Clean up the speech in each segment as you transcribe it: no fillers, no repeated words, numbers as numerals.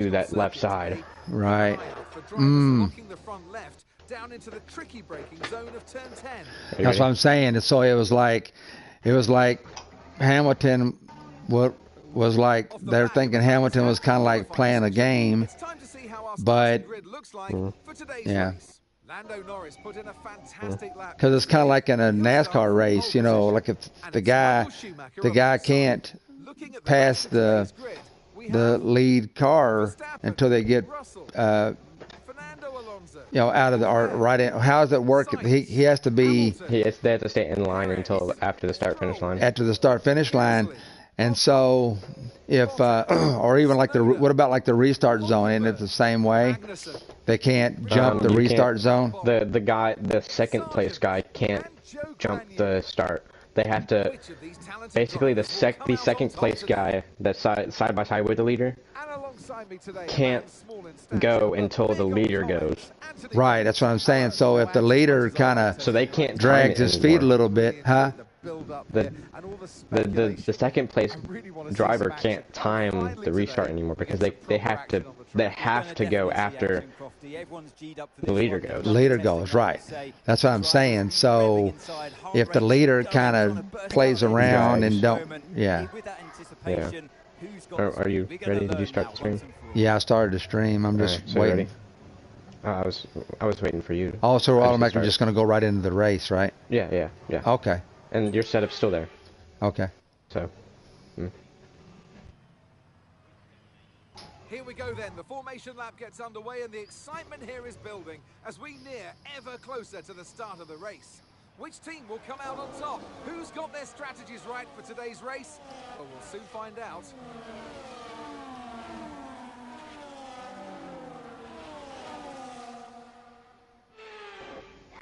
to that left side. Right. Down into the tricky braking zone of turn 10. That's what I'm saying. And so it was like Hamilton was like they're thinking Hamilton was kind of like playing a game, but yeah. Lando Norris put in a fantastic lap. Because it's kind of like in a NASCAR race, you know, like if the guy can't pass the lead car until they get you know, out of the right in. How does it work? He has to be. They have to stay in line until after the start finish line. After the start finish line, and so if or even like what about like the restart zone? Isn't it the same way? They can't jump the restart zone. The second place guy can't jump the start. They have to basically the second place guy that's side by side with the leader can't go until the leader goes. Right, that's what I'm saying. So if the leader kind of they can't drags his feet a little bit, huh? The second place driver can't time the restart anymore because they have to go after the leader goes. The leader goes, right. That's what I'm saying. So if the leader kind of plays around and yeah. Are you ready? Did you start the stream? Yeah, I started the stream. I'm just waiting. I was waiting for you. Oh, so we're automatically just going to go right into the race, right? Yeah. Okay. And your setup's still there. Okay. So. Here we go then. The formation lap gets underway and the excitement here is building as we near ever closer to the start of the race. Which team will come out on top? Who's got their strategies right for today's race? Well, we'll soon find out.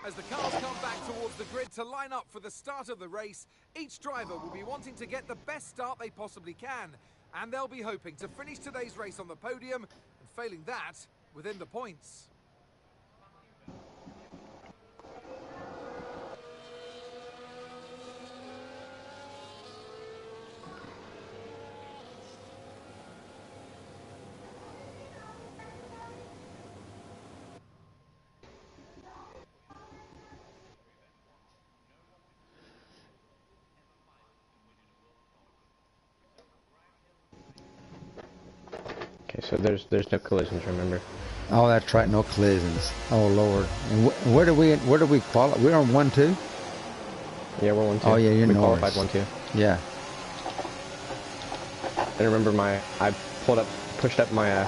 As the cars come back towards the grid to line up for the start of the race, each driver will be wanting to get the best start they possibly can. And they'll be hoping to finish today's race on the podium, and failing that, within the points. Okay, so there's no collisions, remember? Oh, that's right, no collisions. Oh Lord. And where do we qualify? We're on 1-2? Yeah, we're 1-2. Oh yeah, you're Norris. We qualified 1-2. Yeah. I remember I pushed up my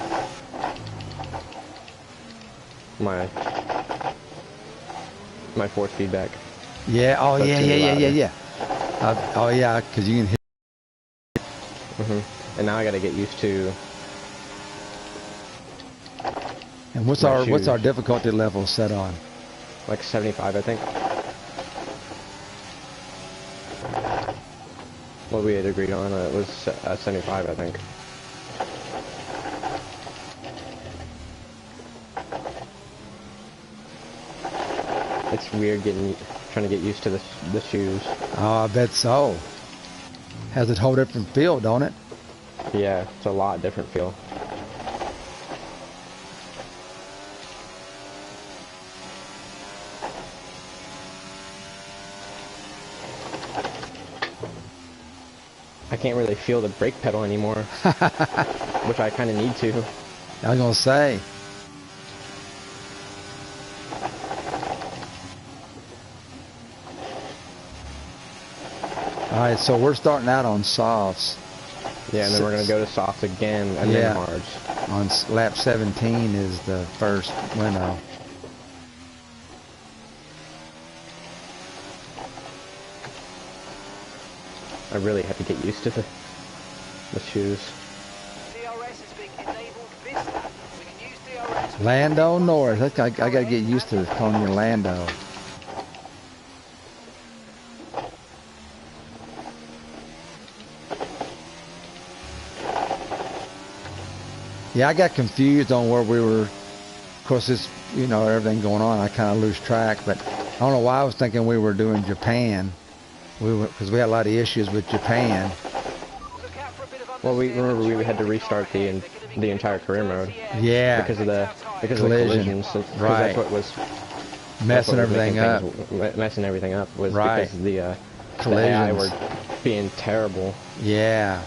my force feedback. Yeah. Oh yeah. Oh yeah, because you can hit. And now I got to get used to. And what's our difficulty level set on? Like 75, I think. What we had agreed on was 75, I think. It's weird trying to get used to the shoes. Oh, I bet so. Has a whole different feel, don't it? Yeah, it's a lot different feel. I can't really feel the brake pedal anymore, which I kind of need to. I was gonna say. All right, so we're starting out on softs. Yeah, and then we're gonna go to softs again, and then hards. On lap 17 is the first window. I really have to get used to the shoes. Lando Norris. I gotta get used to calling you Lando. Yeah, I got confused on where we were. Of course, it's, you know, everything going on, I kind of lose track. But I don't know why I was thinking we were doing Japan. Because we had a lot of issues with Japan. Well, we had to restart the the entire career mode. Yeah. Because of the Collision. collisions. Because Right. that's what was Messing that's what was everything making up. messing everything up was Right. because the AI Collisions. were being terrible. Yeah.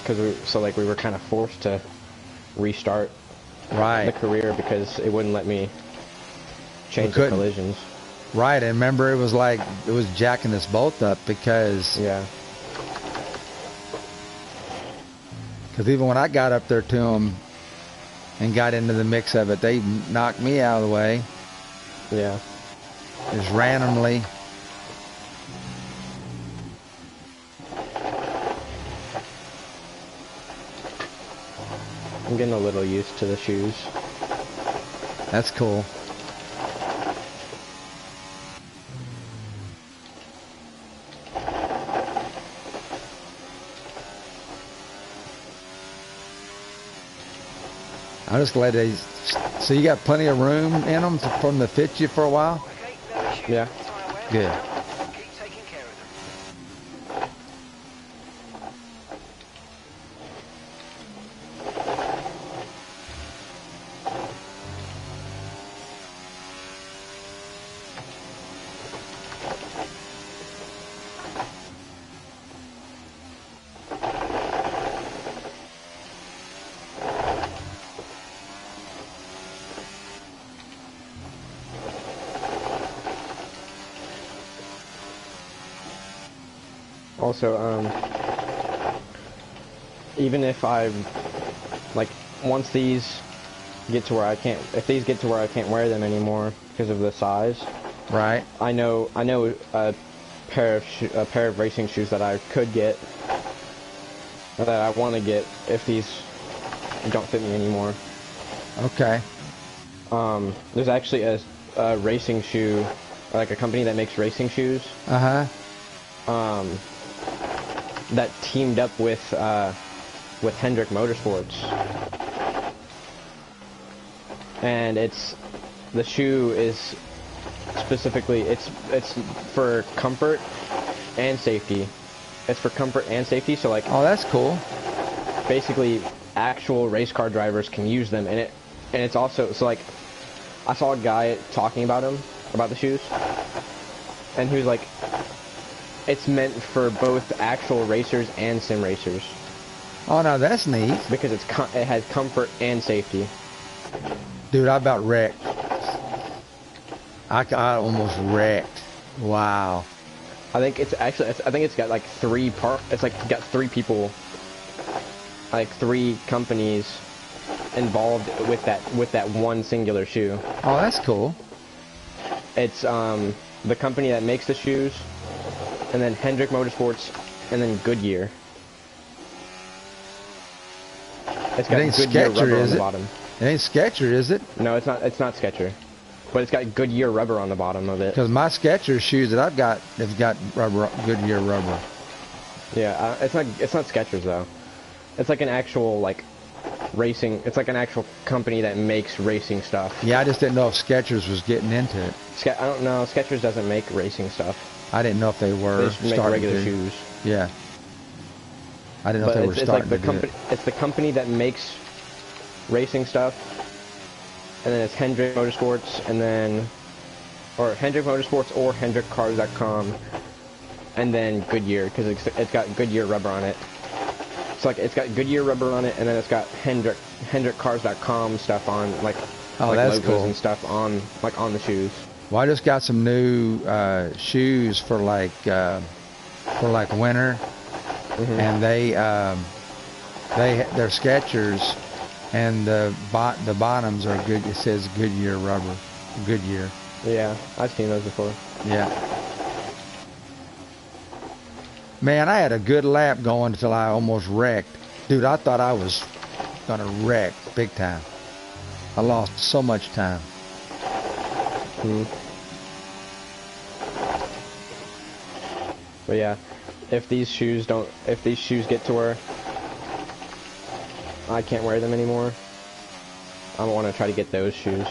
Because we were kind of forced to restart Right. the career because it wouldn't let me change the couldn't. collisions. Right. And remember, it was like it was jacking us both up because Yeah. even when I got up there to them and got into the mix of it, they knocked me out of the way Yeah. just randomly. I'm getting a little used to the shoes. That's cool. I'm just glad they. So you got plenty of room in them for them to fit you for a while. Yeah. Good. Also, even if once these get to where if these get to where I can't wear them anymore because of the size, Right. I know a pair of racing shoes that I could get, or that I want to get if these don't fit me anymore. Okay. There's actually a racing shoe, like a company that makes racing shoes. Uh huh. That teamed up with Hendrick Motorsports, and the shoe is specifically it's for comfort and safety. It's for comfort and safety, so like Oh, that's cool. basically actual race car drivers can use them, and it's also so like I saw a guy talking about the shoes, and he was like, it's meant for both actual racers and sim racers Oh, no, that's neat. because it has comfort and safety. Dude, I about wrecked. I almost wrecked. Wow. I think it's got like it's like got three people, like three companies involved with that one singular shoe. Oh, that's cool. It's the company that makes the shoes, and then Hendrick Motorsports, and then Goodyear. It's got It ain't Goodyear Sketcher, rubber on is the it? bottom. It ain't Skechers, is it? No, it's not Sketcher, but it's got Goodyear rubber on the bottom of it. Because my Skechers shoes that I've got have got rubber, Goodyear rubber. Yeah, it's not Skechers though. It's like an actual like racing. It's like an actual company that makes racing stuff. Yeah, I just didn't know if Skechers was getting into it. I don't know. Skechers doesn't make racing stuff. I didn't know if they were They just make starting regular to. shoes. Yeah. I didn't know But if they were it's starting like to do it. it's the company that makes racing stuff, and then it's Hendrick Motorsports, or Hendrick Motorsports or HendrickCars.com, and then Goodyear because it's got Goodyear rubber on it. So like it's got Goodyear rubber on it, and then it's got HendrickCars.com stuff on like Oh, like that's logos cool. and stuff on the shoes. Well, I just got some new shoes for like winter, and they're Skechers, and the bottoms are good. It says Goodyear rubber, Goodyear. Yeah, I've seen those before. Yeah. Man, I had a good lap going until I almost wrecked. Dude, I thought I was gonna wreck big time. I lost so much time. But yeah, if these shoes get to where I can't wear them anymore, I want to try to get those shoes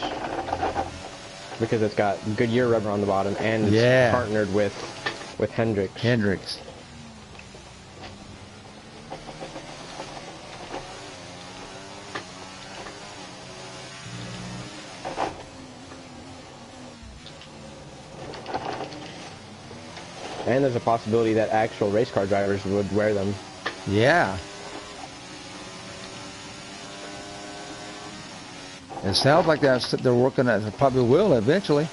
because it's got Goodyear rubber on the bottom and it's partnered with Hendrix. Hendrix. And there's a possibility that actual race car drivers would wear them. Yeah. It sounds like they're working at, probably will eventually.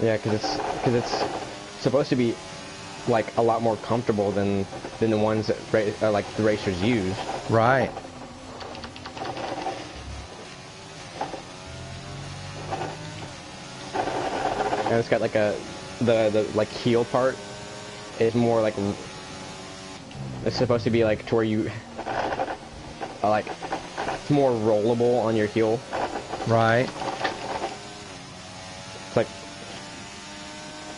Yeah, because it's supposed to be like a lot more comfortable than the ones that like the racers use. Right. And it's got like the like heel part is more like, it's supposed to be like to where you like, it's more rollable on your heel. Right. It's like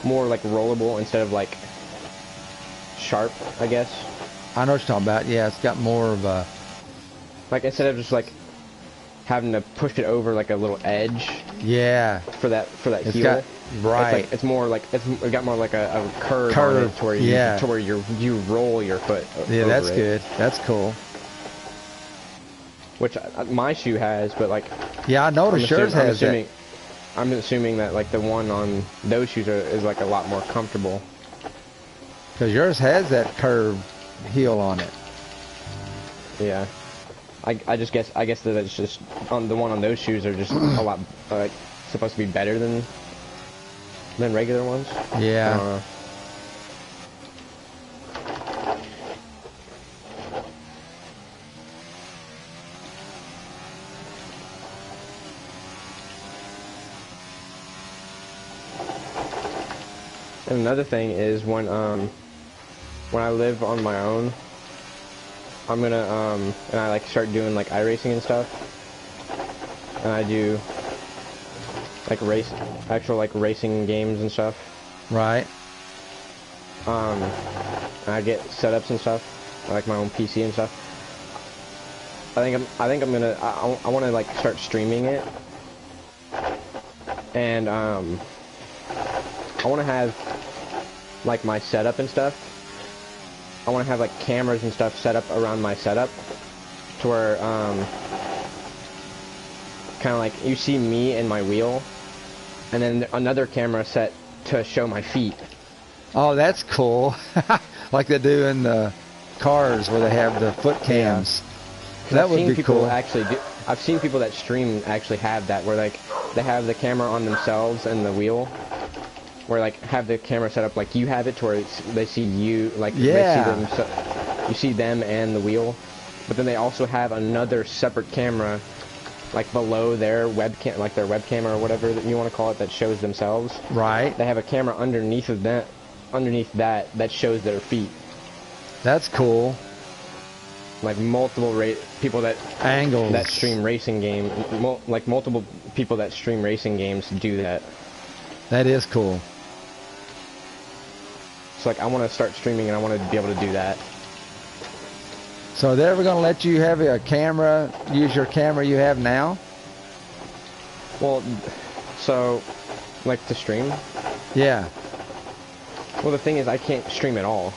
more like rollable instead of like sharp, I guess. I know what you're talking about. Yeah, it's got more of a, like instead of just like having to push it over like a little edge. Yeah. For that It's heel. got, right. It's more like it got more like a curve on it to where you roll your foot. Yeah, over that's it. good. That's cool. Which my shoe has, but like. Yeah, I noticed yours has that. I'm assuming that like the one on those shoes is like a lot more comfortable. Because yours has that curved heel on it. Yeah. I guess that it's just on the one on those shoes are just a lot like supposed to be better than regular ones. Yeah. And another thing is when I live on my own, I'm gonna and I like start doing like iRacing and stuff, and I do like actual like racing games and stuff. Right. I get setups and stuff, like my own PC and stuff. I think I'm gonna I want to like start streaming it, and I want to have like my setup and stuff. I want to have like cameras and stuff set up around my setup to where kind of like you see me and my wheel, and then another camera set to show my feet. Oh, that's cool. Like they do in the cars where they have the foot cams. Yeah. That would be cool. I've seen people that stream actually have that, where like they have the camera on themselves and the wheel, where like have the camera set up like you have it, to where they see you, like yeah. they see them, so you see them and the wheel, but then they also have another separate camera like below their webcam, like their webcam or whatever that you want to call it, that shows themselves. Right. They have a camera underneath that shows their feet. That's cool. Like multiple people that angles that stream racing game, like multiple people that stream racing games do that. That is cool. So like I want to start streaming and I want to be able to do that. So they're ever going to let you have a camera, use your camera you have now? Well, so like to stream? Yeah. Well, the thing is I can't stream at all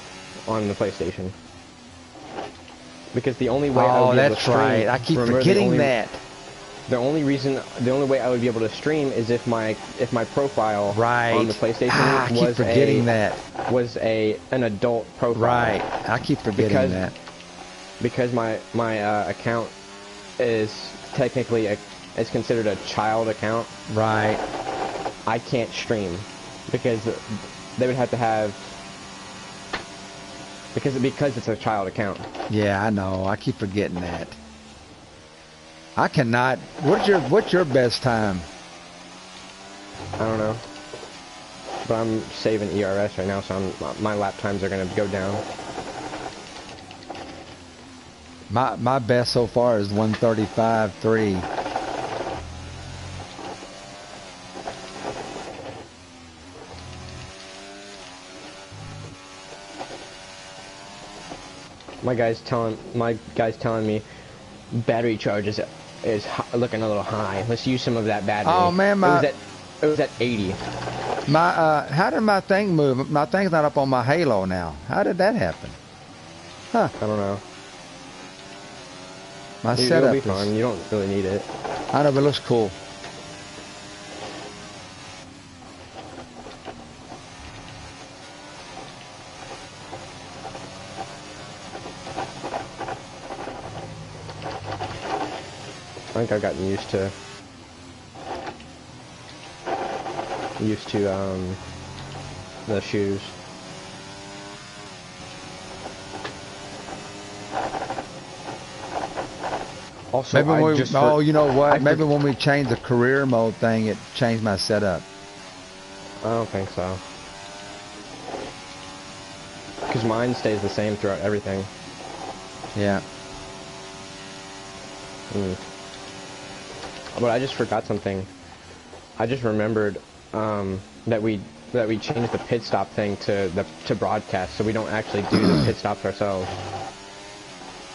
on the PlayStation. Because the only way I would be able to stream... Oh, that's right. I keep forgetting that. The only way I would be able to stream is if my profile on the PlayStation was an adult profile. Right. I keep forgetting that. Because my account is technically it's considered a child account. Right. I can't stream because they would have to have because it's a child account. Yeah, I know. I keep forgetting that. I cannot. What's your best time? I don't know. But I'm saving ERS right now, so my lap times are gonna go down. My best so far is 1:35.3. My guy's telling me battery charge is looking a little high. Let's use some of that battery. Oh man, it was at 80. How did my thing move? My thing's not up on my Halo now. How did that happen? Huh? I don't know. My setup it'll be fine. You don't really need it. I know, but it looks cool. think I've gotten used to the shoes. Also, Maybe when you know what? Maybe when when we changed the career mode thing, it changed my setup. I don't think so. Because mine stays the same throughout everything. Yeah. But I just forgot something. I just remembered that we changed the pit stop thing to broadcast, so we don't actually do the pit stops ourselves.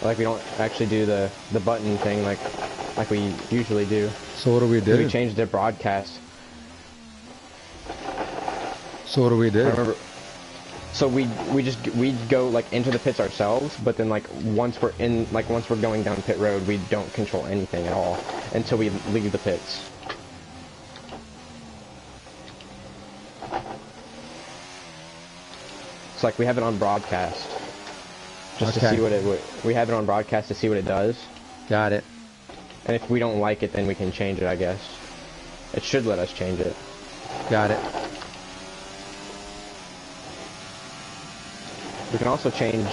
Like we don't actually do the button thing like we usually do. So what do we do? We changed it to broadcast. So what do we do? I remember. So we go like into the pits ourselves, but then like once we're going down pit road, we don't control anything at all until we leave the pits. It's like we have it on broadcast, just to see what we have it on broadcast to see what it does. Got it. And if we don't like it, then we can change it, I guess. It should let us change it. Got it. We can also change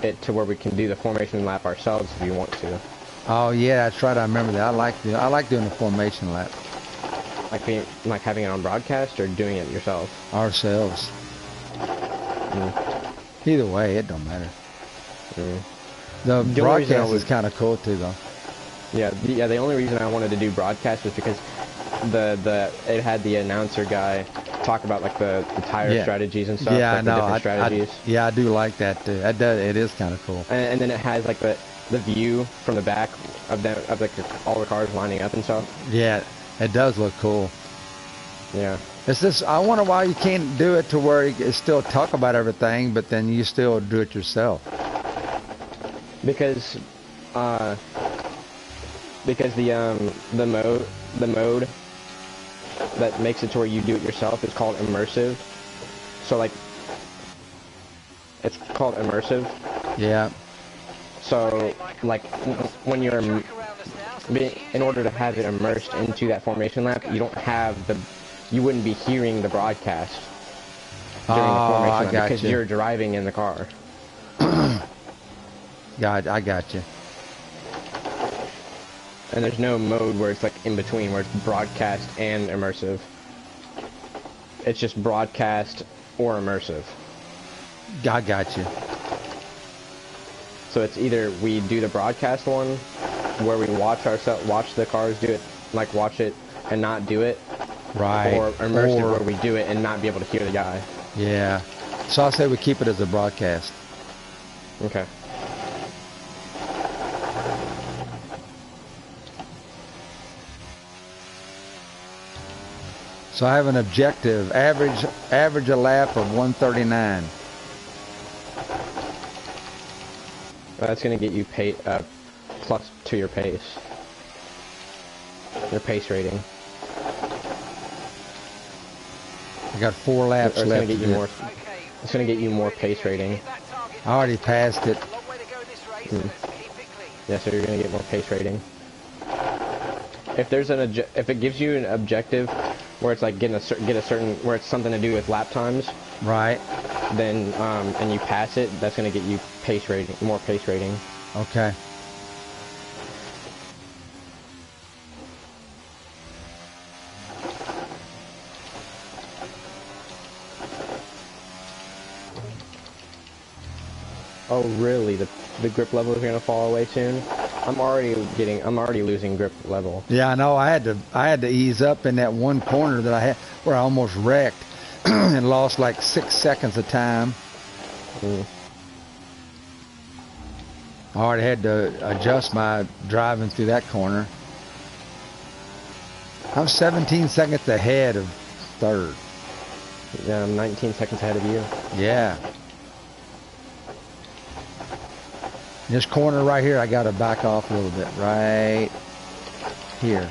it to where we can do the formation lap ourselves if you want to. Oh yeah, that's right. I remember that. I like doing the formation lap. Like having it on broadcast or doing it yourself. Ourselves. Either way, it don't matter. The broadcast is kind of cool too, though. Yeah. The only reason I wanted to do broadcast was because it had the announcer guy talk about like the tire strategies and stuff. Yeah, like I know. Different strategies. I do like that too. It is kind of cool. And then it has like the view from the back of like all the cars lining up and stuff. Yeah, it does look cool. Yeah. It's just, I wonder why you can't do it to where you still talk about everything, but then you still do it yourself. Because the mode that makes it to where you do it yourself is called immersive. So like, it's called immersive. Yeah. So like, when you're in order to have it immersed into that formation lap, you wouldn't be hearing the broadcast during the formation lap because you're driving in the car. I got you. And there's no mode where it's like in between, where it's broadcast and immersive. It's just broadcast or immersive. I got you. So it's either we do the broadcast one, where we watch the cars do it, like watch it and not do it. Right. Or immersive where we do it and not be able to hear the guy. Yeah. So I'll say we keep it as a broadcast. Okay. So I have an objective, average a lap of 139. That's gonna get you plus to your pace. Your pace rating. I got 4 laps left. It's gonna get you more pace rating. I already passed it. Yeah, so you're gonna get more pace rating. If it gives you an objective where it's like get a certain where it's something to do with lap times, right? Then and you pass it, that's gonna get you more pace rating. Okay. Oh really? The grip level is gonna fall away soon? I'm already losing grip level. Yeah, I know. I had to ease up in that one corner that I had where I almost wrecked and lost like 6 seconds of time. I already had to adjust my driving through that corner. I'm 17 seconds ahead of third. Yeah, I'm 19 seconds ahead of you. Yeah. This corner right here, I got to back off a little bit. Right here.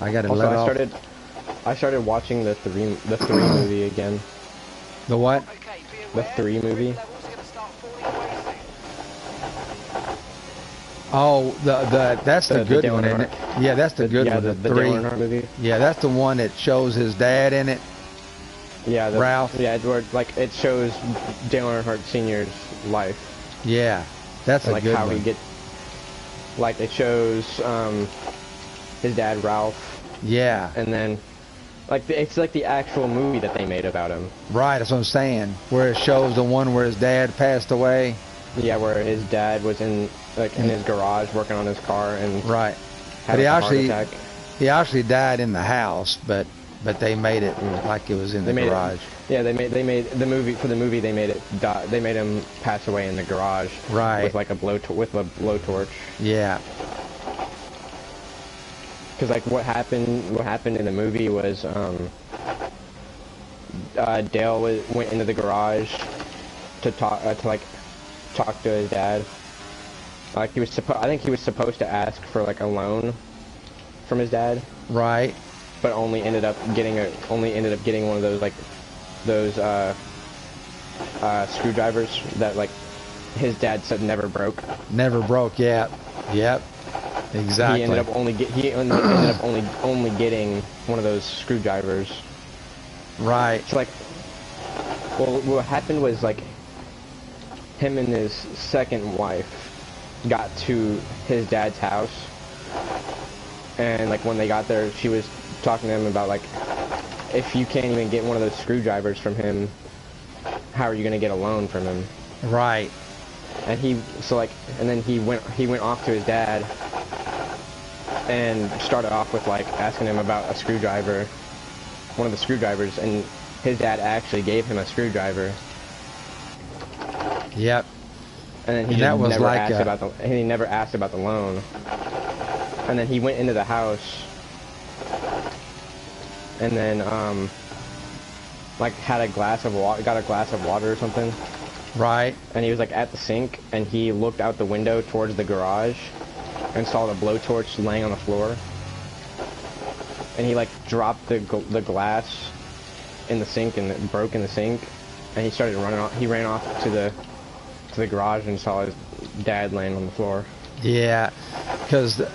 I got to let off. I started watching the 3 movie again. The what? The 3 movie. Oh, that's the good Dale one, isn't it? Earnhardt. Yeah, that's the good one. The The Dale three. Earnhardt movie. Yeah, that's the one that shows his dad in it. Yeah, Ralph. Yeah, where like it shows Dale Earnhardt Sr.'s life. Yeah, that's And a like good how one. he get. Like it shows his dad Ralph, Yeah, and then like it's like the actual movie that they made about him. right. That's what I'm saying. Where it shows the one where his dad passed away. Yeah, where his dad was in his garage working on his car and Right. had But he a heart actually attack. he actually died in the house, but they made it like it was in the They made garage. Yeah, they made the movie for the movie. They made it die. They made him pass away in the garage. Right. With like a blowtorch. Yeah. Because like what happened in the movie was Dale went into the garage to talk to his dad. Like I think he was supposed to ask for like a loan from his dad, Right. but only ended up getting one of those screwdrivers that like his dad said never broke. Never broke. Yeah. Yep. Exactly. He ended up only getting one of those screwdrivers. Right. It's like, well, what happened was like him and his second wife got to his dad's house, and like when they got there, she was talking to him about like, if you can't even get one of those screwdrivers from him, how are you gonna get a loan from him? Right. And then he went off to his dad and started off with like asking him about a screwdriver, one of the screwdrivers, and his dad actually gave him a screwdriver. Yep. And then he never asked about the loan. And then he went into the house and then like got a glass of water or something. Right. And he was like at the sink, and he looked out the window towards the garage and saw the blowtorch laying on the floor. And he like dropped the glass in the sink, and it broke in the sink. And he started running off. He ran off to the garage and saw his dad laying on the floor. Yeah, because what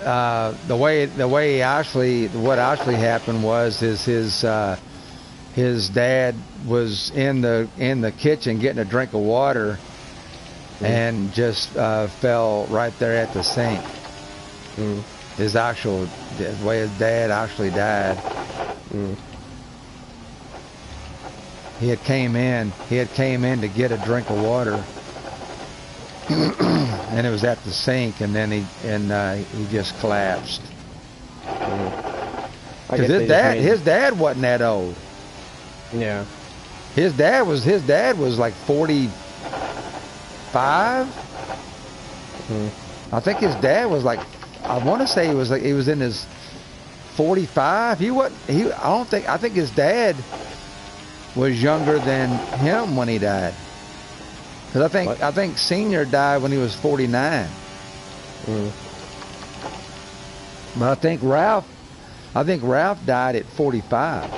actually happened was his dad was in the kitchen getting a drink of water, and just fell right there at the sink. The way his dad actually died. He had came in to get a drink of water, and it was at the sink, and then he just collapsed. Because his dad wasn't that old. Yeah. His dad was like 45. I think his dad was like, I want to say he was in his 45. I think his dad was younger than him when he died. Because I think Senior died when he was 49. But I think Ralph died at 45.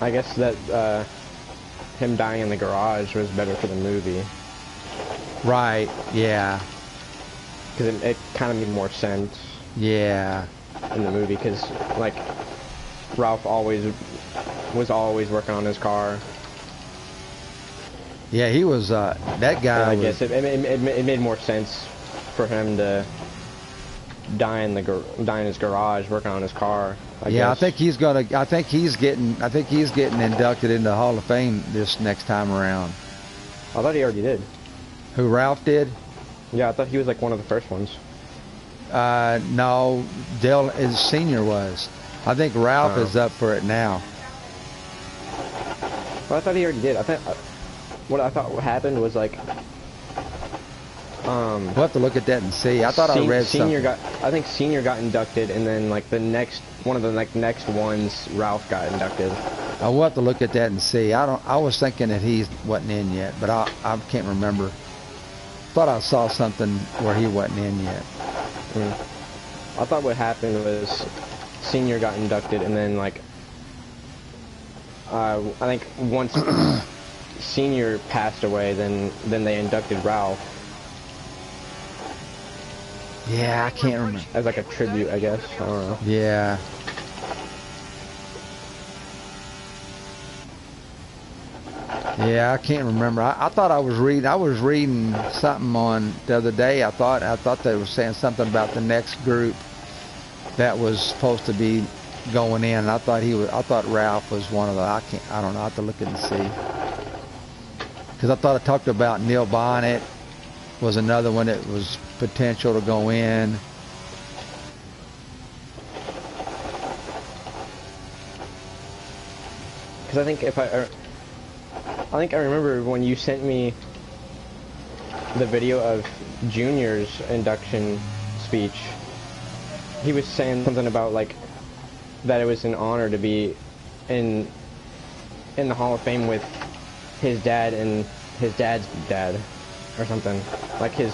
I guess that him dying in the garage was better for the movie. Right. Yeah. Because it kind of made more sense. Yeah. In the movie, because like Ralph was always working on his car. Yeah, he was that guy. I guess it made more sense for him to die in his garage working on his car. I guess. I think he's getting inducted into the Hall of Fame this next time around. I thought he already did. Who, Ralph did? Yeah, I thought he was like one of the first ones. No, Dale is Senior was. I think Ralph is up for it now. Well, I thought he already did. What happened was like. We'll have to look at that and see. I thought I read something. I think Senior got inducted, and then like one of the next ones, Ralph got inducted. I will have to look at that and see. I was thinking that he wasn't in yet, but I can't remember. Thought I saw something where he wasn't in yet. I thought what happened was Senior got inducted, and then like I think once Senior passed away, then they inducted Ralph. Yeah, I can't remember. as like a tribute, I guess. I don't know. Yeah. Yeah, I can't remember. I thought I was reading something on the other day. I thought they were saying something about the next group that was supposed to be going in. And I thought Ralph was one of the. I don't know. I have to look at and see. Because I thought I talked about Neil Bonnet was another one that was potential to go in. Because I think I remember when you sent me the video of Junior's induction speech. He was saying something about like that it was an honor to be in the Hall of Fame with his dad and his dad's dad, or something like his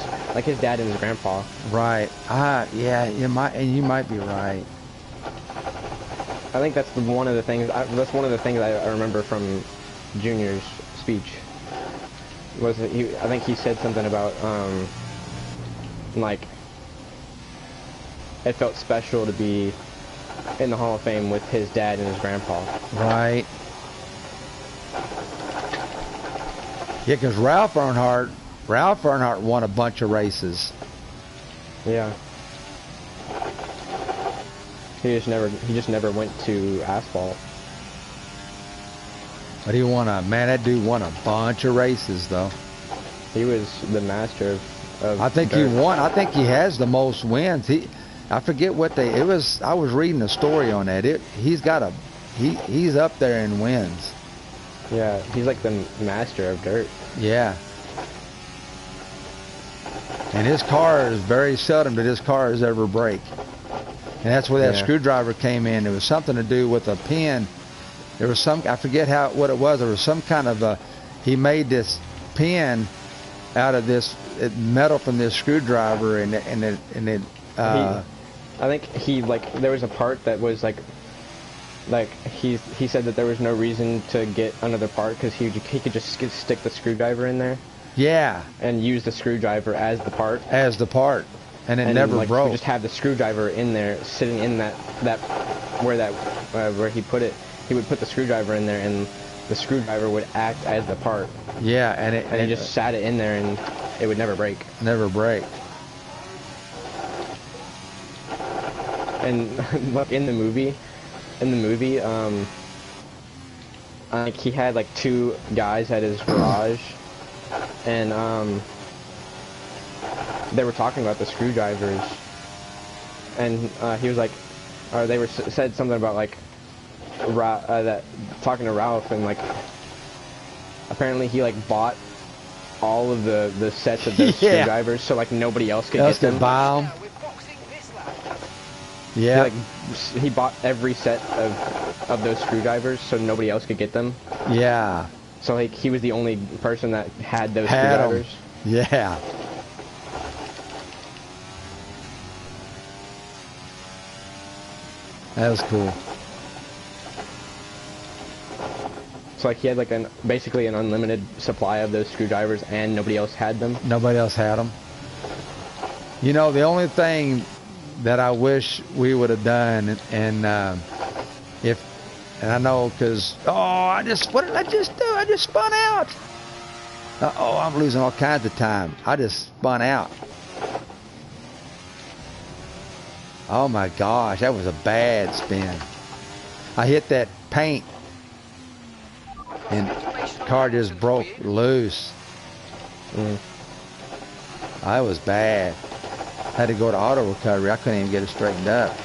dad and his grandpa. Right. Yeah. You might be right. I think that's one of the things. That's one of the things I remember from Junior's speech. Was that I think he said something about like it felt special to be in the Hall of Fame with his dad and his grandpa. Right. Yeah, because Ralph Earnhardt won a bunch of races. Yeah. He just never went to asphalt. But that dude won a bunch of races though. He was the master of I think dirt. he won. I think he has the most wins. I forget what it was. I was reading a story on that. He's up there in wins. Yeah, he's like the master of dirt. Yeah. And his car is very seldom that his cars ever break. And that's where that screwdriver came in. It was something to do with a pin. There was I forget what it was. There was some kind of he made this pin out of this metal from this screwdriver, and it. I think there was a part that was like he said that there was no reason to get another part because he could just stick the screwdriver in there. Yeah. And use the screwdriver as the part. And it never broke. He just have the screwdriver in there, sitting in where he put it. He would put the screwdriver in there, and the screwdriver would act as the part. Yeah, and he just sat it in there, and it would never break. Never break. And like in the movie, like he had like two guys at his garage, and they were talking about the screwdrivers, and he was like, or they said something about like talking to Ralph, and like apparently he like bought all of the sets of those screwdrivers so like nobody else could get them. Buy them. Yeah. He bought every set of those screwdrivers so nobody else could get them. Yeah. So like he was the only person that had those screwdrivers. Yeah. That was cool. So like he had like basically an unlimited supply of those screwdrivers, and nobody else had them. Nobody else had them. You know, the only thing that I wish we would have done, and I know because what did I just do? I just spun out. I'm losing all kinds of time. I just spun out. Oh my gosh, that was a bad spin. I hit that paint, and the car just broke loose. That was bad. Had to go to auto recovery. I couldn't even get it straightened up.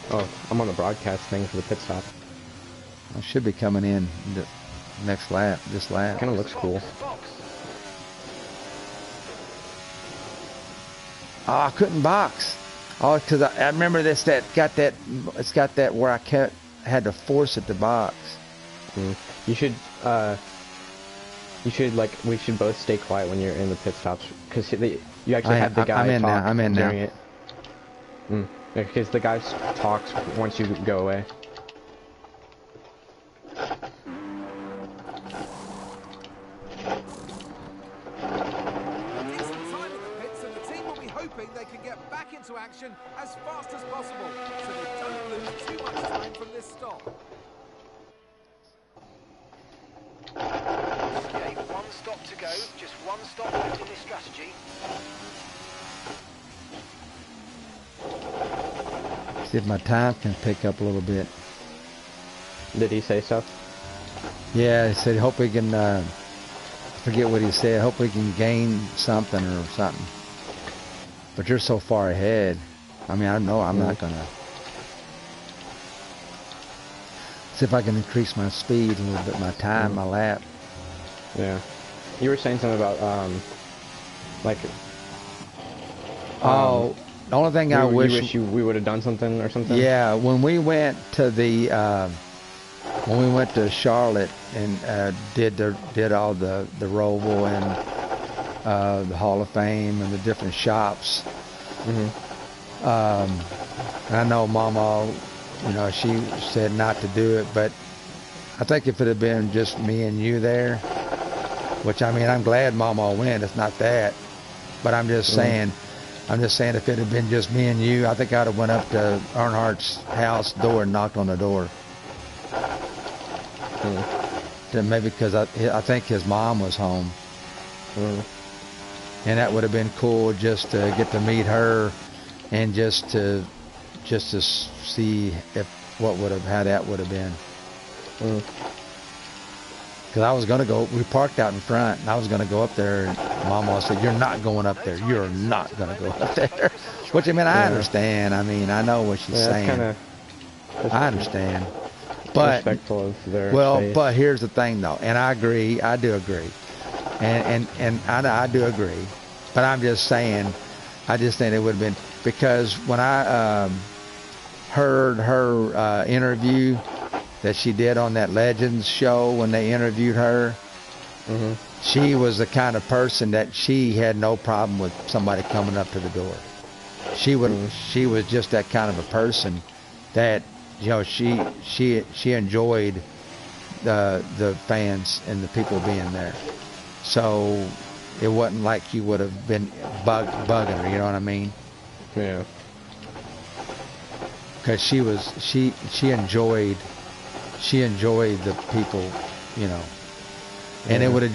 Oh, I'm on the broadcast thing for the pit stop. I should be coming in the next lap, this lap. Kind of looks cool. Oh, I couldn't box. Oh, because I remember it's got that where I had to force it to box. We should we should both stay quiet when you're in the pit stops, because you actually have the guy talk during it. Because the guy talks once you go away. hoping they can get back into action as fast as possible, so they don't lose too much time from this stop. Okay, one stop to go, just one stop left in this strategy. See if my time can pick up a little bit. Did he say so? Yeah, he said, hope we can, I forget what he said, hope we can gain something or something. But you're so far ahead. I mean, I know I'm not going to. See if I can increase my speed a little bit, my time, my lap. Yeah. You were saying something about, like... oh, the only thing I wish... we would have done something or something? Yeah, when we went to the... when we went to Charlotte and did all the Roval and the Hall of Fame and the different shops, I know Mama, you know, she said not to do it, but I think if it had been just me and you there, which I mean, I'm glad Mama went, it's not that, but I'm just saying, if it had been just me and you, I think I'd have went up to Earnhardt's house door and knocked on the door. Maybe because I think his mom was home, and that would have been cool just to get to meet her, and just to see how that would have been. Because I was gonna go, we parked out in front, and I was gonna go up there, and Mama said, "You're not going up there. You're not gonna go up there." Which I mean, I understand. I mean, I know what she's saying. I understand. But respectful of their space. But here's the thing though, and I agree, I do agree, and I do agree, but I'm just saying, I just think it would have been, because when I heard her interview that she did on that Legends show when they interviewed her, she was the kind of person that she had no problem with somebody coming up to the door. She was just that kind of a person that, you know, she enjoyed the fans and the people being there. So it wasn't like you would have been bugging her, you know what I mean? Yeah. Because she enjoyed the people, you know. And it would have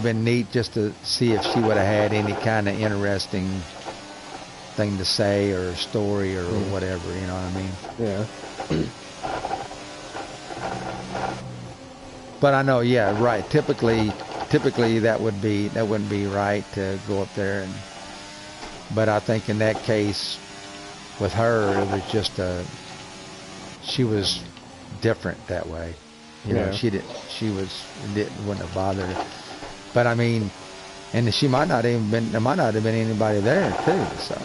been neat just to see if she would have had any kind of interesting thing to say or story or whatever, you know what I mean? Yeah. But I know, yeah, right. Typically that wouldn't be right to go up there, but I think in that case with her, it was just she was different that way. You know, wouldn't have bothered her. But I mean, and there might not have been anybody there too, so.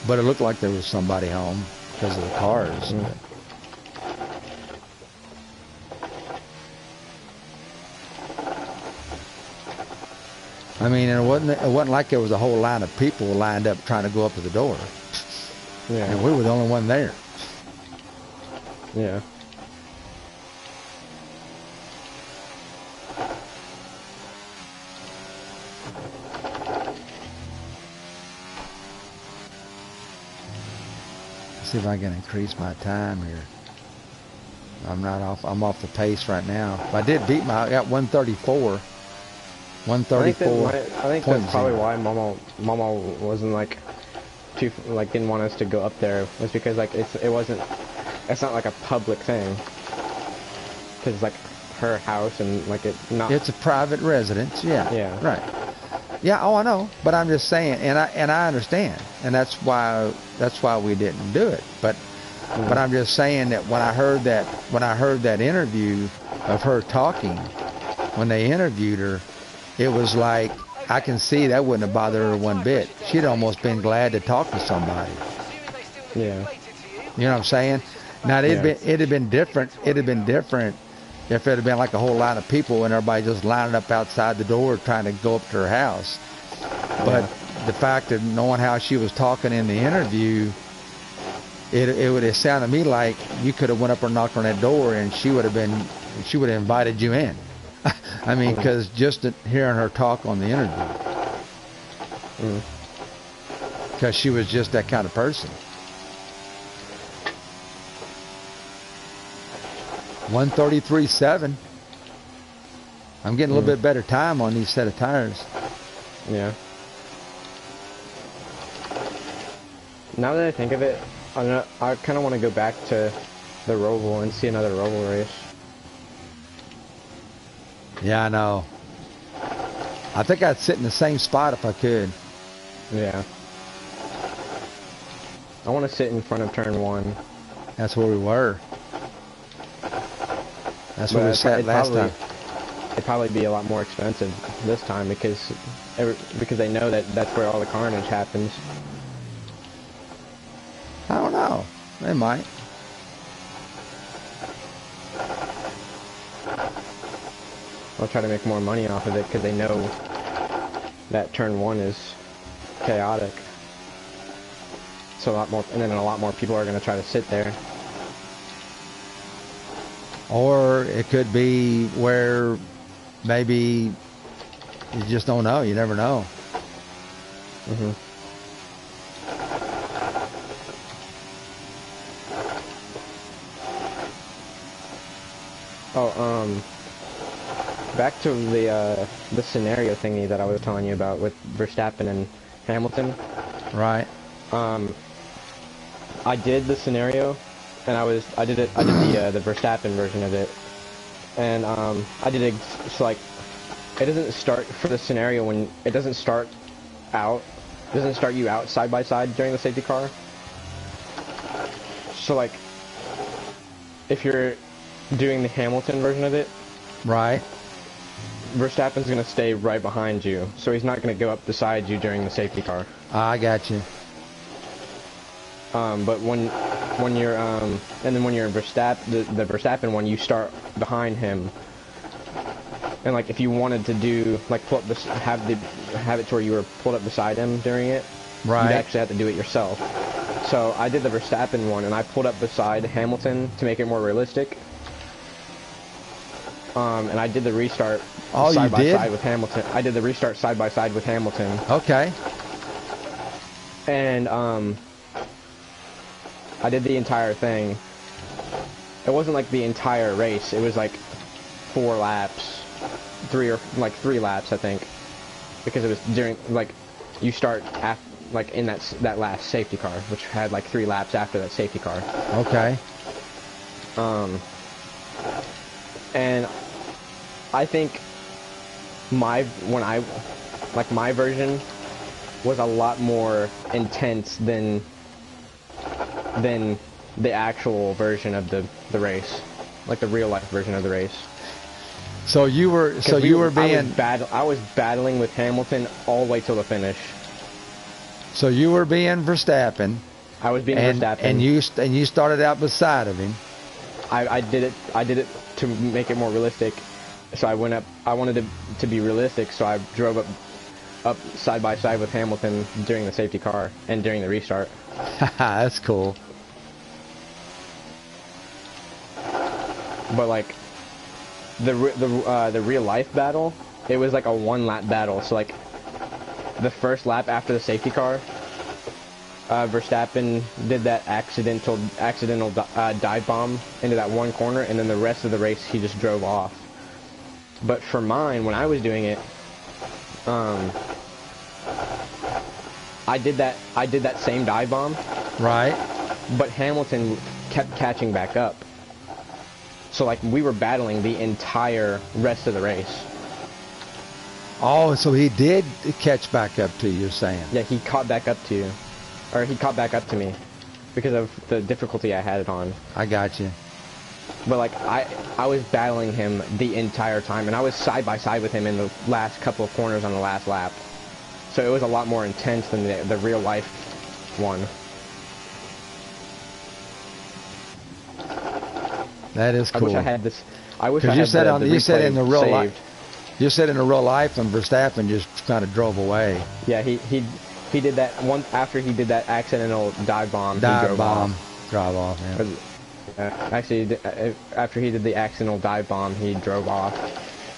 But it looked like there was somebody home because of the cars. I mean, it wasn't like there was a whole line of people lined up trying to go up to the door. Yeah. And we were the only one there. Yeah. See if I can increase my time here. I'm off the pace right now. I did beat I got 134. 134. I think that's probably why Mama wasn't didn't want us to go up there, was because it's not like a public thing. Because it's like her house and it's a private residence. Yeah. Yeah. Right. Yeah, I know, but I'm just saying, and I understand, and that's why we didn't do it. But I'm just saying that when I heard that interview of her talking, when they interviewed her, it was like, I can see that wouldn't have bothered her one bit. She'd almost been glad to talk to somebody. Yeah. You know what I'm saying? Now it'd have been different. It'd have been different if it had been like a whole line of people and everybody just lining up outside the door trying to go up to her house. But the fact of knowing how she was talking in the interview, it would have sounded to me like you could have went up and knocked on that door and she would have invited you in. I mean, because just hearing her talk on the interview. Because she was just that kind of person. 1:33.7. I'm getting a little bit better time on these set of tires. Yeah. Now that I think of it, I kind of want to go back to the Roval and see another Roval race. Yeah, I know. I think I'd sit in the same spot if I could. Yeah. I want to sit in front of turn 1. That's where we were. That's where we sat last time. It'd probably be a lot more expensive this time because they know that that's where all the carnage happens. I don't know. They might. They'll try to make more money off of it because they know that turn 1 is chaotic. So a lot more, and then a lot more people are going to try to sit there. Or it could be where maybe you just don't know. You never know. Back to the scenario thingy that I was telling you about with Verstappen and Hamilton. Right. I did the scenario, and I did the Verstappen version of it, and I did it so like it doesn't start for the scenario when it doesn't start you out side by side during the safety car. So like if you're doing the Hamilton version of it, right, Verstappen's going to stay right behind you, so he's not going to go up beside you during the safety car. I got you. But when you're and then when you're in Verstappen, the Verstappen one, you start behind him. And like if you wanted to do like pull up have it to where you were pulled up beside him during it, right, you'd actually have to do it yourself. So I did the Verstappen one, and I pulled up beside Hamilton to make it more realistic. And I did the restart side by side with Hamilton. I did the restart side by side with Hamilton. Okay. And I did the entire thing. It wasn't like the entire race. It was like 4 laps, 3 laps, I think, because it was during like you start like in that last safety car, which had like 3 laps after that safety car. Okay. And I think my version was a lot more intense than the actual version of the race, like the real life version of the race. So you were I was battling with Hamilton all the way till the finish. So you were being Verstappen. I was being Verstappen. And you started out beside of him. I did it to make it more realistic. So I went up. I wanted it to be realistic, so I drove up side by side with Hamilton during the safety car and during the restart. That's cool. But like the real life battle, it was like a 1-lap battle. So like the first lap after the safety car, Verstappen did that accidental dive bomb into that one corner, and then the rest of the race he just drove off. But for mine, when I was doing it, I did that same dive bomb. Right. But Hamilton kept catching back up. So like we were battling the entire rest of the race. Oh, so he did catch back up to you, you're saying? Yeah, he caught back up to you. Or he caught back up to me because of the difficulty I had it on. I got you. But like I was battling him the entire time, and I was side by side with him in the last couple of corners on the last lap. So it was a lot more intense than the real life one. That is cool. I wish I had this. I wish I had you said in the real saved. life. You said in the real life, and Verstappen just kind of drove away. Yeah, he did that one after he did that accidental dive bomb. Drive off. Yeah. Actually, after he did the accidental dive bomb, he drove off.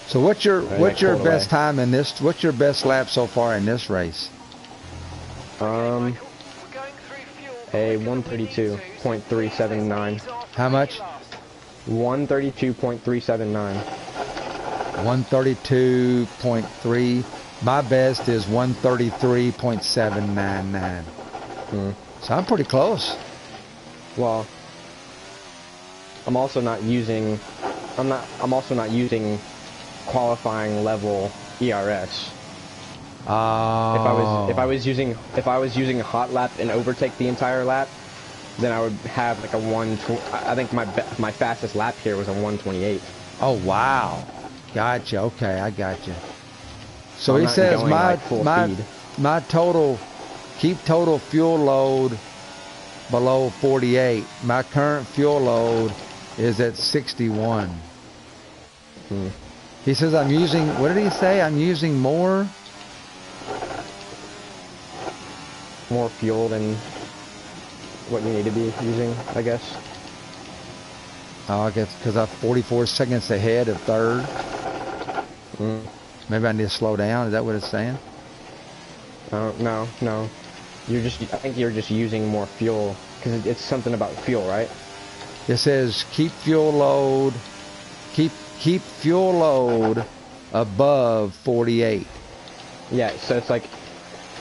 So what's your pulled best away. time in this? What's your best lap so far in this race? We're going through fuel A quicker than we need to, so please let's 132.379. ease off How and much? get last. 132.379. 132.3. My best is 133.799. So I'm pretty close. Well, I'm also not using qualifying level ERS. Oh. If I was using a hot lap and overtake the entire lap, then I would have like a 120. I think my fastest lap here was a 128. Oh wow. Gotcha. Okay, I gotcha. So I'm he not says going like full speed. my total, keep total fuel load below 48. My current fuel load is at 61. He says I'm using, what did he say? I'm using more Fuel than what you need to be using, I guess. Oh, I guess because I'm 44 seconds ahead of third. Maybe I need to slow down. Is that what it's saying? No. I think you're just using more fuel because it's something about fuel, right? It says keep fuel load above 48. Yeah, so it's like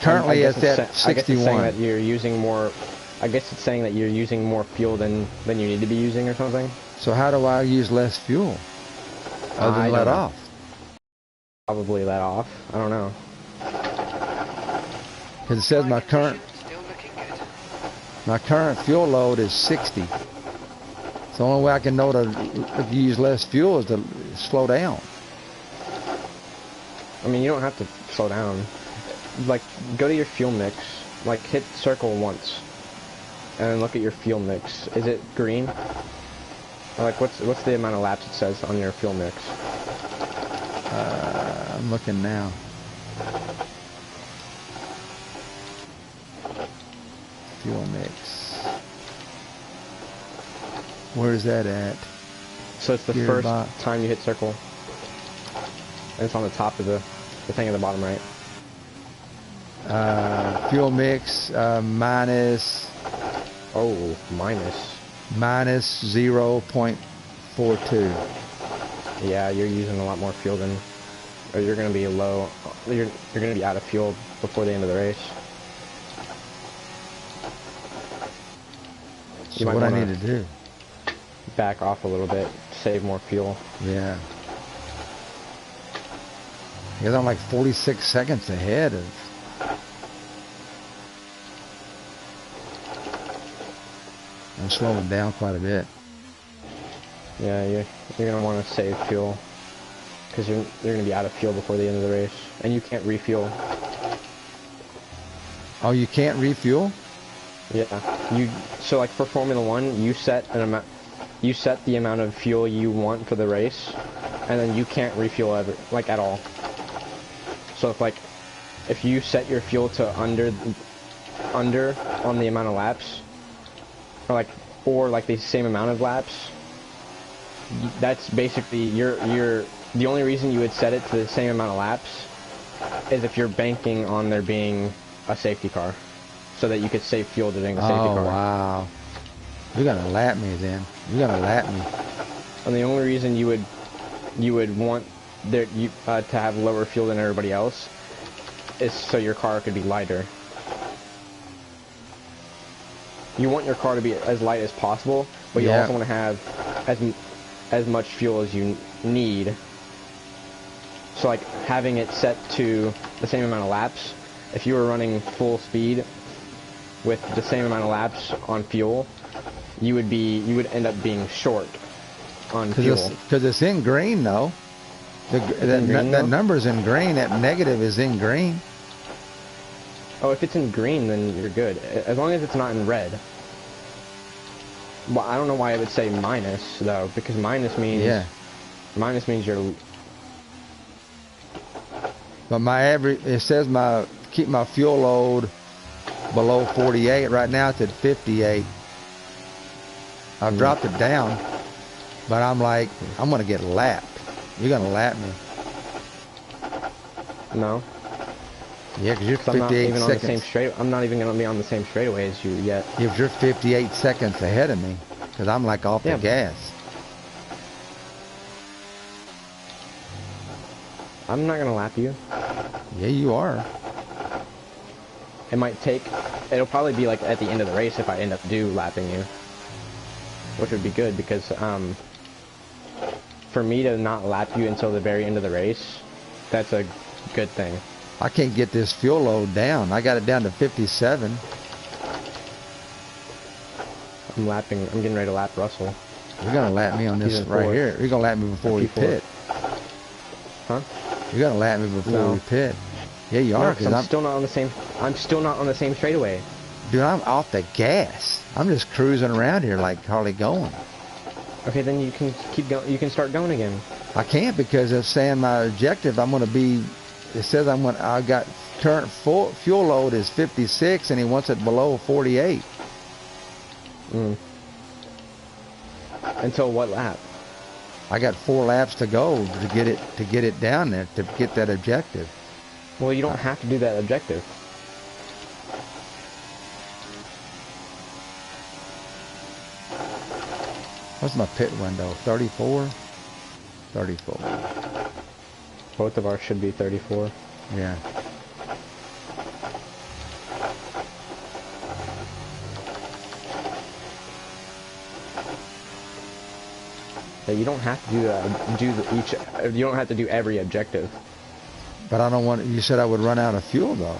Currently it's at I guess it's saying 61. that you're using more. I guess it's saying that you're using more fuel than you need to be using or something. So how do I use less fuel other I than let don't know. off? Probably let off. I don't know. Because it says my current Still looking good. fuel load is 60. So the only way I can know to use less fuel is to slow down. I mean, you don't have to slow down. Like, go to your fuel mix. Like, hit circle once, and then look at your fuel mix. Is it green? Or like, what's the amount of laps it says on your fuel mix? I'm looking now. Fuel mix. Where's that at? So it's the Gearbox. first time you hit circle, and it's on the top of the thing at the bottom right. Fuel mix minus Oh, minus. 0.42. Yeah, you're using a lot more fuel than, or you're gonna be low. You're gonna be out of fuel before the end of the race. So what I need to do? Back off a little bit, save more fuel. Yeah. Because I'm like 46 seconds ahead of. I'm slowing down quite a bit. Yeah, you're gonna want to save fuel because you're gonna be out of fuel before the end of the race, and you can't refuel. Oh, you can't refuel? Yeah, so like for Formula One, you set the amount of fuel you want for the race, and then you can't refuel ever, like at all. So if you set your fuel to under on the amount of laps, or the same amount of laps, that's basically the only reason you would set it to the same amount of laps is if you're banking on there being a safety car, so that you could save fuel during the safety car. Oh, wow. You're going to lap me then. You're going to lap me. And the only reason you would want to have lower fuel than everybody else is so your car could be lighter. You want your car to be as light as possible, but you also want to have as much fuel as you need. So like having it set to the same amount of laps, if you were running full speed with the same amount of laps on fuel, you would end up being short on fuel. Because it's in green though. That number's in green. That negative is in green. Oh, if it's in green, then you're good. As long as it's not in red. Well, I don't know why it would say minus though, because minus means you're. But it says keep my fuel load below 48. Right now it's at 58. I've dropped it down, but I'm like, I'm gonna get lapped. You're gonna lap me. No, Yeah, because you're 'cause I'm not 58 even on the same seconds. straight. I'm not even gonna be on the same straightaway as you yet. Yeah, but you're 58 seconds ahead of me because I'm like off the Yeah. gas. I'm not gonna lap you. Yeah, you are. It might take. It'll probably be like at the end of the race if I end up lapping you, which would be good because for me to not lap you until the very end of the race, that's a good thing. I can't get this fuel load down. I got it down to 57. I'm getting ready to lap Russell. You're gonna lap me on this He's in right fourth. here. You're gonna lap me before we P4. pit. Huh? You're gonna lap me before No. we pit. Yeah, you No, are. 'cause Cause I'm still not on the same. I'm still not on the same straightaway. dude, I'm off the gas. I'm just cruising around here like hardly going. Okay, then you can keep going. You can start going again. I can't because it's saying my objective. I'm gonna be. It says I got current fuel load is 56, and he wants it below 48. Until what lap? I got 4 laps to go to get it down there to get that objective. Well, you don't have to do that objective. What's my pit window? 34? 34. Both of ours should be 34. Yeah. Yeah, you don't have to do that. You don't have to do every objective. But I don't want. You said I would run out of fuel though.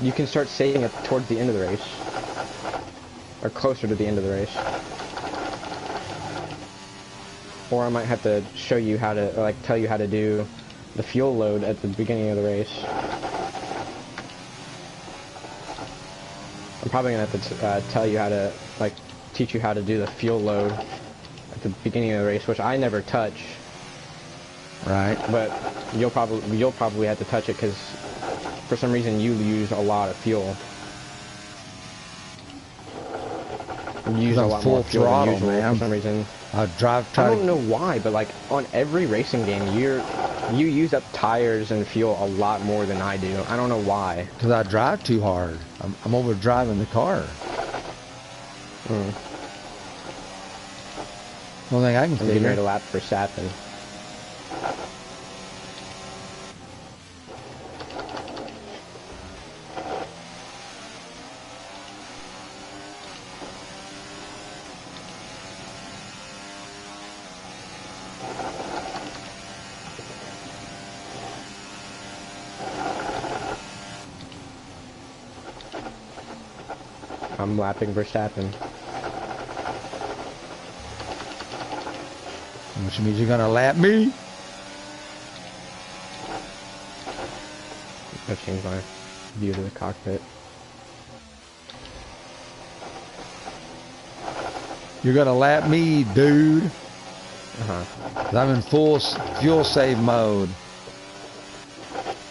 You can start saving it towards the end of the race, or closer to the end of the race. Or I might have to show you how to, like, tell you how to do the fuel load at the beginning of the race. I'm probably gonna have to tell you how to, like, teach you how to do the fuel load at the beginning of the race, which I never touch. Right. But you'll probably have to touch it because for some reason you use a lot of fuel. You use a I'm lot full more fuel than throttle, usual man. for some reason. I I don't know why, but like on every racing game, you use up tires and fuel a lot more than I do. I don't know why. Because I drive too hard. I'm over driving the car. One thing I can I'm getting ready figure. to lap for Verstappen. I'm lapping Verstappen. Which means you're gonna lap me. I've changed my view to the cockpit. You're gonna lap me, dude. Uh-huh. 'Cause I'm in full fuel save mode.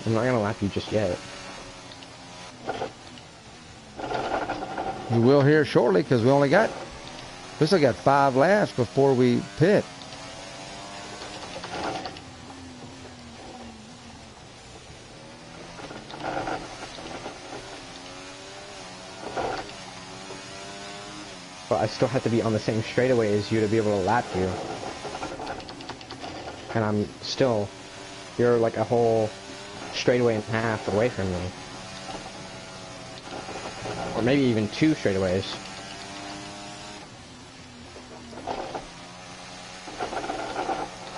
I'm not gonna lap you just yet. You will here shortly because we still got 5 laps before we pit. But I still have to be on the same straightaway as you to be able to lap you. And you're like a whole straightaway and a half away from me. Or maybe even 2 straightaways.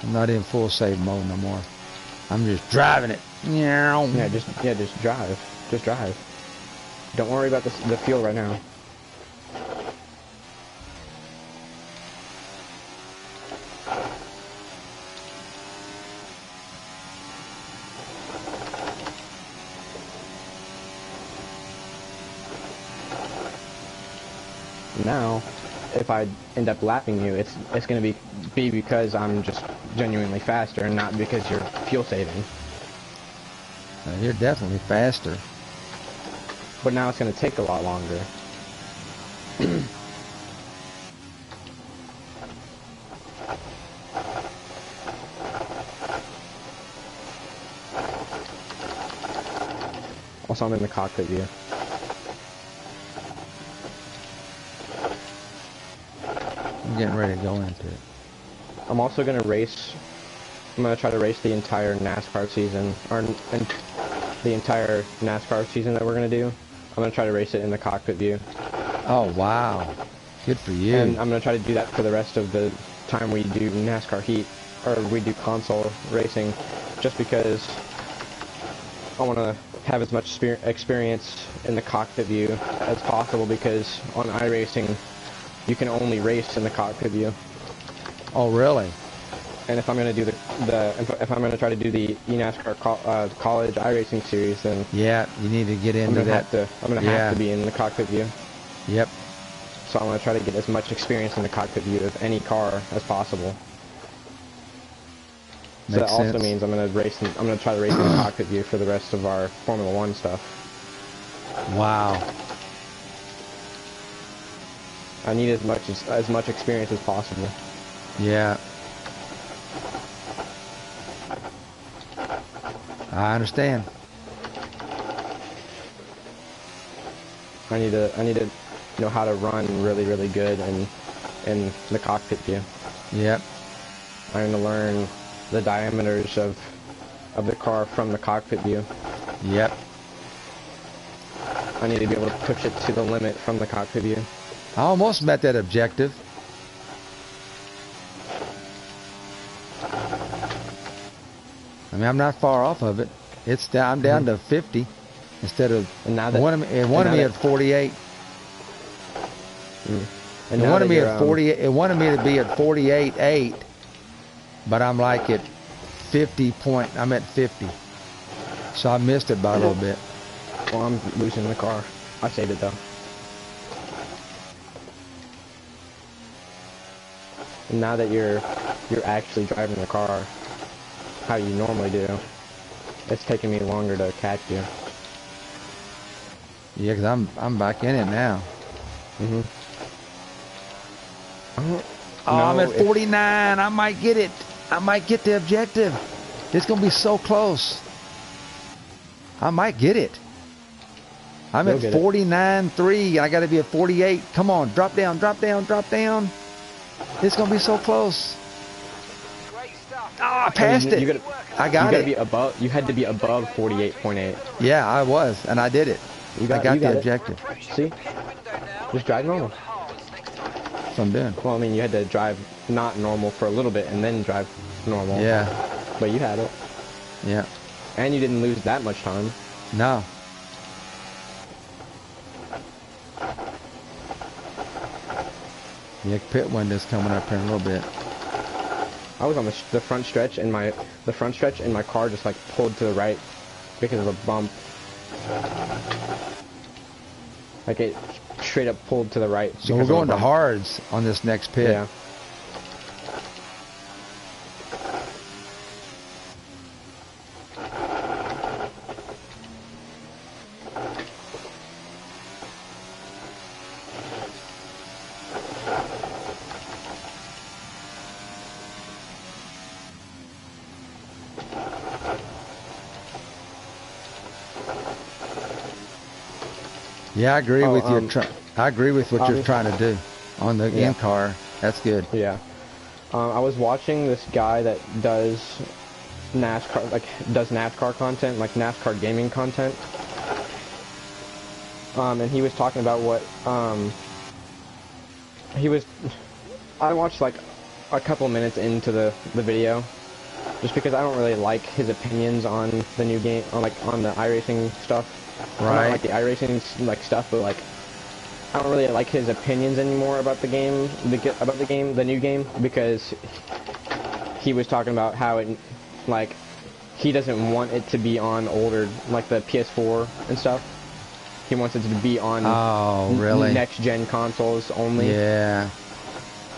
I'm not in full save mode no more. I'm just driving it. Yeah, just drive. Just drive. Don't worry about the fuel right now. Now, if I end up lapping you, it's going to be because I'm just genuinely faster and not because you're fuel saving. You're definitely faster. But now it's going to take a lot longer. Also, I'm in the cockpit view. I'm getting ready to go into it. I'm also gonna race. I'm gonna try to race the entire NASCAR season, or and the entire NASCAR season that we're gonna do. I'm gonna try to race it in the cockpit view. Oh, wow. Good for you. And I'm gonna try to do that for the rest of the time we do NASCAR Heat, or we do console racing, just because I want to have as much experience in the cockpit view as possible, because on iRacing you can only race in the cockpit view. Oh, really? And if I'm gonna do if I'm gonna try to do the eNASCAR college iRacing series, then Yeah, you need to get into that. I'm gonna have to be in the cockpit view. Yep. So I'm gonna try to get as much experience in the cockpit view of any car as possible. So that also means I'm gonna try to race in the cockpit view for the rest of our Formula One stuff. Wow. I need as much experience as possible. Yeah. I understand. I need to know how to run really, really good in the cockpit view. Yep. I need to learn the diameters of the car from the cockpit view. Yep. I need to be able to push it to the limit from the cockpit view. I almost met that objective. I mean, I'm not far off of it. I'm down to 50 instead of. And now that, it wanted me at 48. And it wanted me at 48. It wanted me to be at 48.8, but I'm like at 50 point. I'm at 50, so I missed it by a little bit. Well, I'm losing the car. I saved it though. And now that you're actually driving the car how you normally do, it's taking me longer to catch you. Yeah, because I'm back in it now. Mhm. I'm at 49. I might get it. I might get the objective. It's gonna be so close. I might get it. I'm at 49.3. I got to be at 48. Come on, drop down, drop down, drop down. It's gonna be so close. Great stuff. Oh, I passed it. I got it. You had to be above 48.8. Yeah, I was, and I did it. I got the objective. See? Just drive normal. That's what I'm doing. Well, I mean, you had to drive not normal for a little bit and then drive normal. Yeah. But you had it. Yeah. And you didn't lose that much time. No. Yeah, pit window's coming up here in a little bit. I was on the front stretch, and my car just like pulled to the right because of a bump. Like it straight up pulled to the right. So we're going to hards on this next pit. Yeah. Yeah, I agree with you. I agree with what you're trying to do on the in-car. That's good. Yeah. I was watching this guy that does NASCAR content, like NASCAR gaming content. And he was talking about what I watched like a couple minutes into the video, just because I don't really like his opinions on the new game, on the iRacing stuff. Right. I don't like the iRacing stuff, but I don't really like his opinions anymore about the game, the new game, because he was talking about how he doesn't want it to be on older, like the PS4 and stuff. He wants it to be on next gen consoles only. Yeah.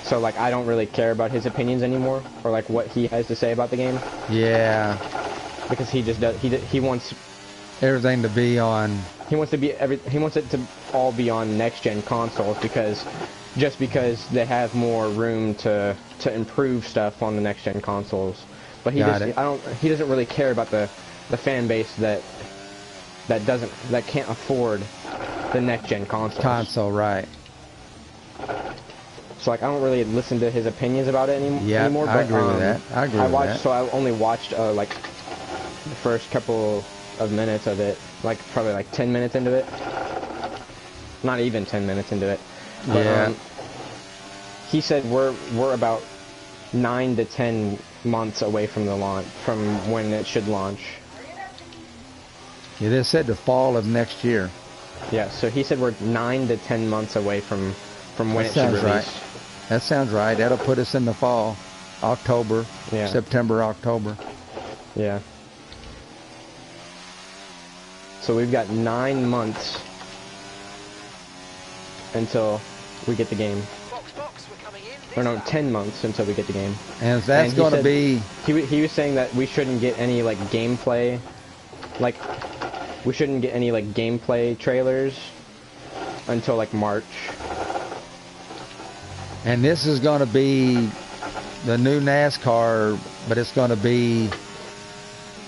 So I don't really care about his opinions anymore, or what he has to say about the game. Yeah. Because he just does. He wants everything to be on. He wants it to all be on next gen consoles, because they have more room to improve stuff on the next gen consoles. But he doesn't really care about the fan base that that can't afford the next gen consoles. Console, right? So like I don't really listen to his opinions about it anymore. I agree with that. I agree with that. So I only watched like the first couple of minutes of it, like probably like 10 minutes into it. Not even 10 minutes into it. But, Yeah. He said we're about 9 to 10 months away from the launch, from when it should launch. Yeah, they said the fall of next year. Yeah, so he said we're 9 to 10 months away from when it should Sounds release. right. That sounds right. That'll put us in the fall, October, Yeah. September, October. Yeah. So we've got 9 months until we get the game. Box, we're coming in. Or no, 10 months until we get the game. And that's he going to said- be... He was saying that we shouldn't get any like gameplay, like we shouldn't get any like gameplay trailers until like March. And this is going to be the new NASCAR, but it's going to be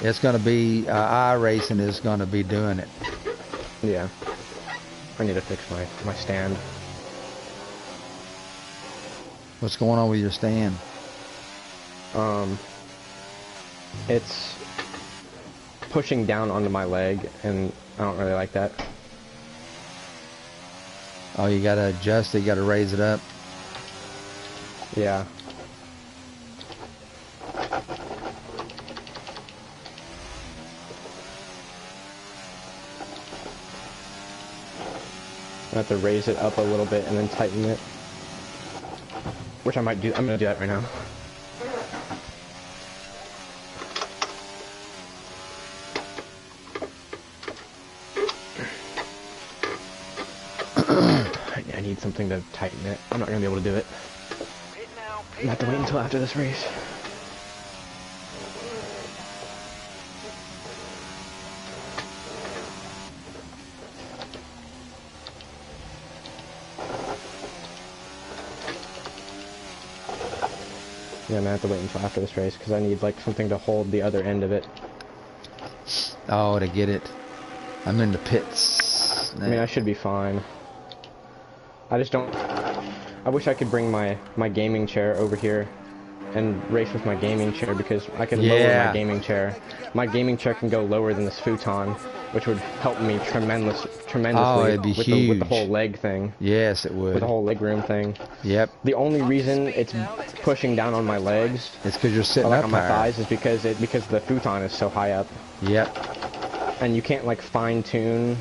iRacing is going to be doing it. Yeah. I need to fix my stand. What's going on with your stand? It's pushing down onto my leg, and I don't really like that. Oh, you got to adjust it. You got to raise it up. Yeah. I have to raise it up a little bit and then tighten it. Which I might do. I'm gonna do that right now. I need something to tighten it. I'm not gonna be able to do it. Pit now, I'm pit gonna have to wait now. until after this race. Yeah, I'm gonna have to wait until after this race because I need like something to hold the other end of it. Oh, to get it. I'm in the pits. I mean, I should be fine. I just don't. I wish I could bring my gaming chair over here and race with my gaming chair because I could lower Yeah. my gaming chair. My gaming chair can go lower than this futon, which would help me tremendously Oh, it'd be with the huge. whole leg thing, Yes, it with would. the whole leg room thing. Yep. The only reason it's pushing down on my legs, It's because you're or sitting like up on my higher. thighs, is because the futon is so high up, Yep. and you can't like fine tune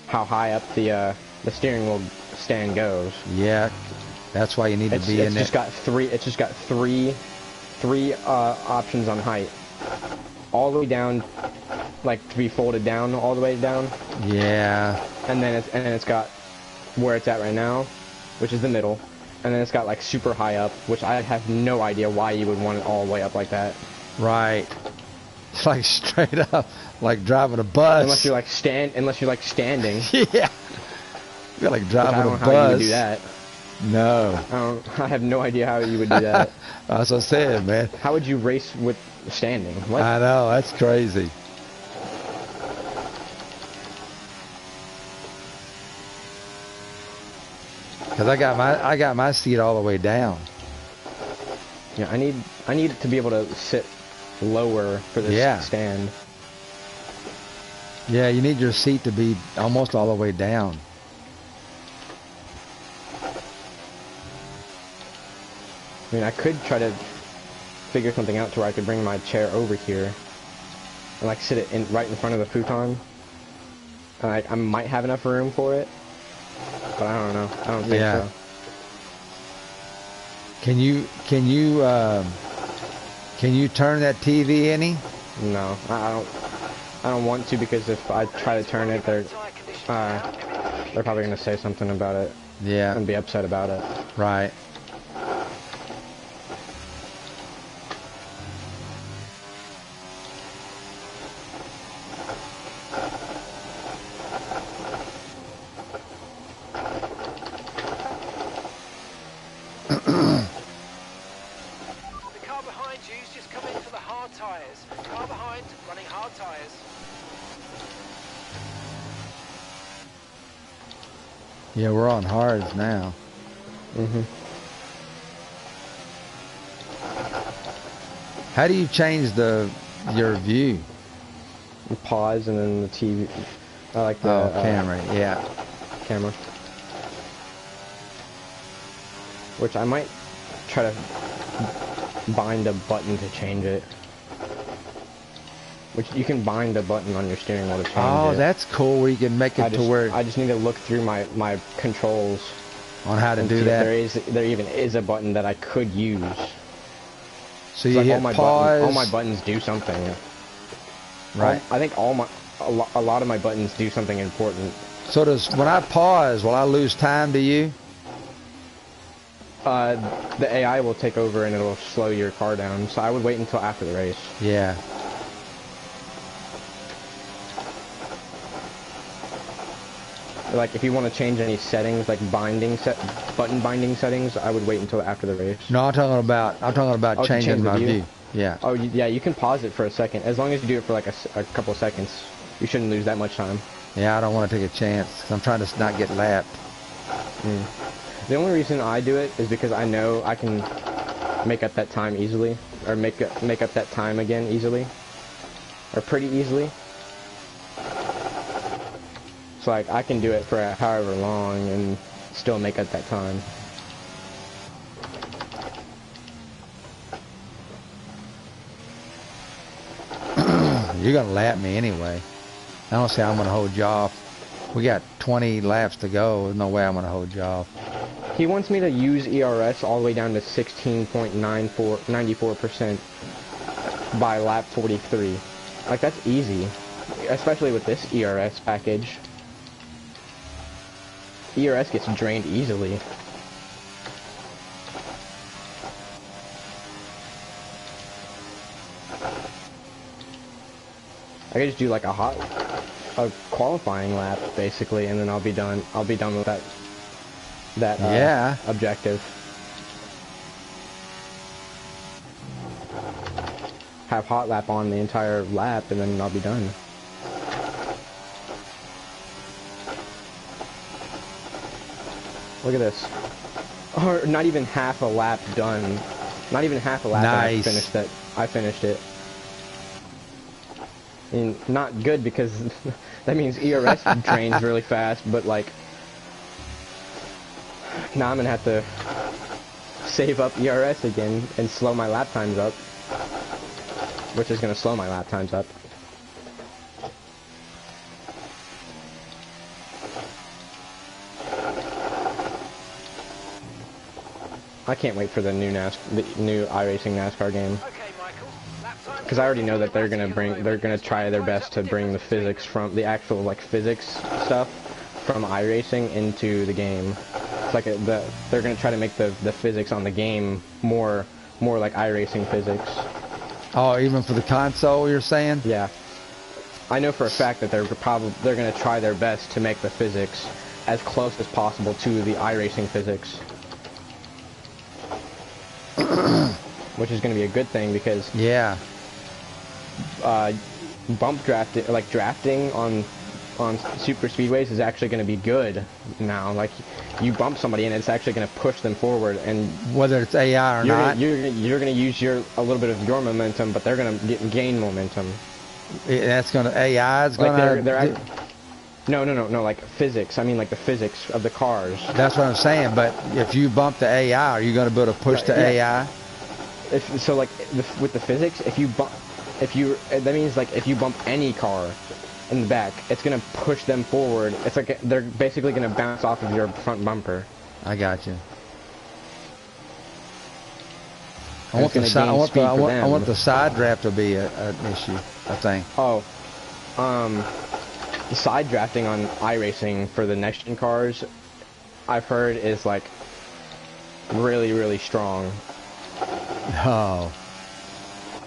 how high up the steering wheel stand goes. Yeah. That's why you need to be in It's there. just got three options on height, all the way down, like to be folded down all the way down, Yeah. and then it's got where it's at right now, which is the middle, and then it's got like super high up, which I have no idea why you would want it all the way up like that, Right. It's like straight up, like driving a bus. unless you're like standing. Yeah. You're like Which I driving don't a know how you would bus. do that. No. I have no idea how you would do that. That's what I said, man. How would you race with standing? What? I know, that's crazy. Cause I got my seat all the way down. Yeah, I need to be able to sit lower for this Yeah. stand. Yeah, you need your seat to be almost all the way down. I mean, I could try to figure something out to where I could bring my chair over here and like sit it in right in front of the futon. And I might have enough room for it, but I don't know. I don't think Yeah. so. Can you turn that TV any? No, I don't want to because if I try to turn it, they're probably gonna say something about it Yeah. and be upset about it. Right. The car behind you's just come in for the hard tyres. Car behind running hard tyres. Yeah, we're on hards now. How do you change your view? You pause and then the TV. I like the camera. Yeah. camera. Which I might try to bind a button to change it. Which you can bind a button on your steering wheel to change it. Oh, that's cool. Where you can make it to where I just need to look through my controls on how to and do see that. if there even is a button that I could use. So you hit pause. All my buttons do something. Right. I think a lot of my buttons do something important. So when I pause, will I lose time to you? The AI will take over and it'll slow your car down. So I would wait until after the race. Yeah. Like if you want to change any settings, like button binding settings, I would wait until after the race. No, I'm talking about changing my view. Yeah. Oh, yeah, you can pause it for a second. As long as you do it for like a couple of seconds, you shouldn't lose that much time. Yeah, I don't want to take a chance. 'Cause I'm trying to not get lapped. The only reason I do it is because I know I can make up that time easily, or make up that time again easily, or pretty easily. So like I can do it for however long and still make up that time. You're gonna lap me anyway. I don't see how I'm gonna hold you off. We got 20 laps to go. There's no way I'm gonna hold you off. He wants me to use ERS all the way down to 16.94% by lap 43. Like that's easy, especially with this ERS package. ERS gets drained easily. I could just do like a qualifying lap basically, and then I'll be done. I'll be done with that objective. Have hot lap on the entire lap, and then I'll be done. Look at this. Or not even half a lap done. Not even half a lap. Nice. I finished it. And not good because that means ERS drains really fast, but like now I'm gonna have to save up ERS again and slow my lap times up, which is gonna slow my lap times up. I can't wait for the new iRacing NASCAR game. Because I already know that they're gonna try their best to bring the physics from the actual like physics stuff from iRacing into the game. It's like they're gonna try to make the physics on the game more like iRacing physics. Oh, even for the console, you're saying? Yeah. I know for a fact that they're gonna try their best to make the physics as close as possible to the iRacing physics. Which is gonna be a good thing because bump drafting, like drafting on super speedways is actually going to be good now. Like you bump somebody and it's actually going to push them forward, and whether it's AI or not, you're going to use a little bit of your momentum, but they're going to gain momentum. That's going to AI is going to. No, like physics. I mean, like the physics of the cars. That's what I'm saying. But if you bump the AI, are you going to be able to push the AI? So like with the physics, that means like if you bump any car in the back, it's gonna push them forward. It's like they're basically gonna bounce off of your front bumper. I got you. I want the side draft to be an issue, I think. Oh, the side drafting on iRacing for the next gen cars, I've heard is like really, really strong. Oh,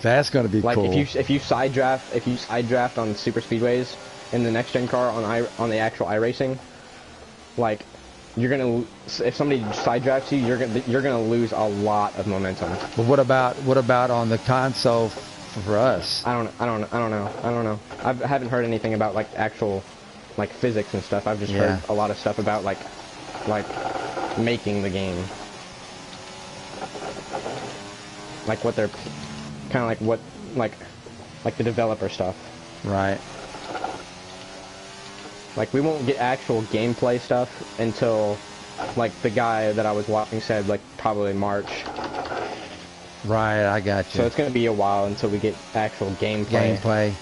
that's gonna be like cool. if you side draft on super speedways in the next gen car on the actual iRacing, like if somebody side drafts you, you're gonna lose a lot of momentum. But what about on the console for us? I don't know. I haven't heard anything about like actual like physics and stuff. I've just heard a lot of stuff about like like making the game. Like what they're kind of like what like the developer stuff. Right. Like we won't get actual gameplay stuff until like the guy that I was watching said like probably March. Right, I got you. So it's gonna be a while until we get actual gameplay.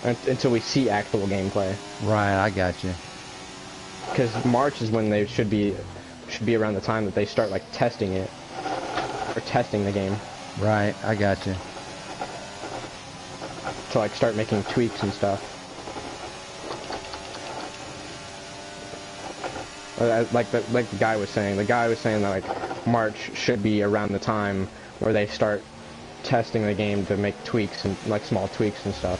Until we see actual gameplay. Right, I got you. Because March is when they should be around the time that they start like testing it or testing the game. Right, I got you. To like start making tweaks and stuff. Like the guy was saying. The guy was saying that like March should be around the time where they start testing the game to make tweaks and like small tweaks and stuff.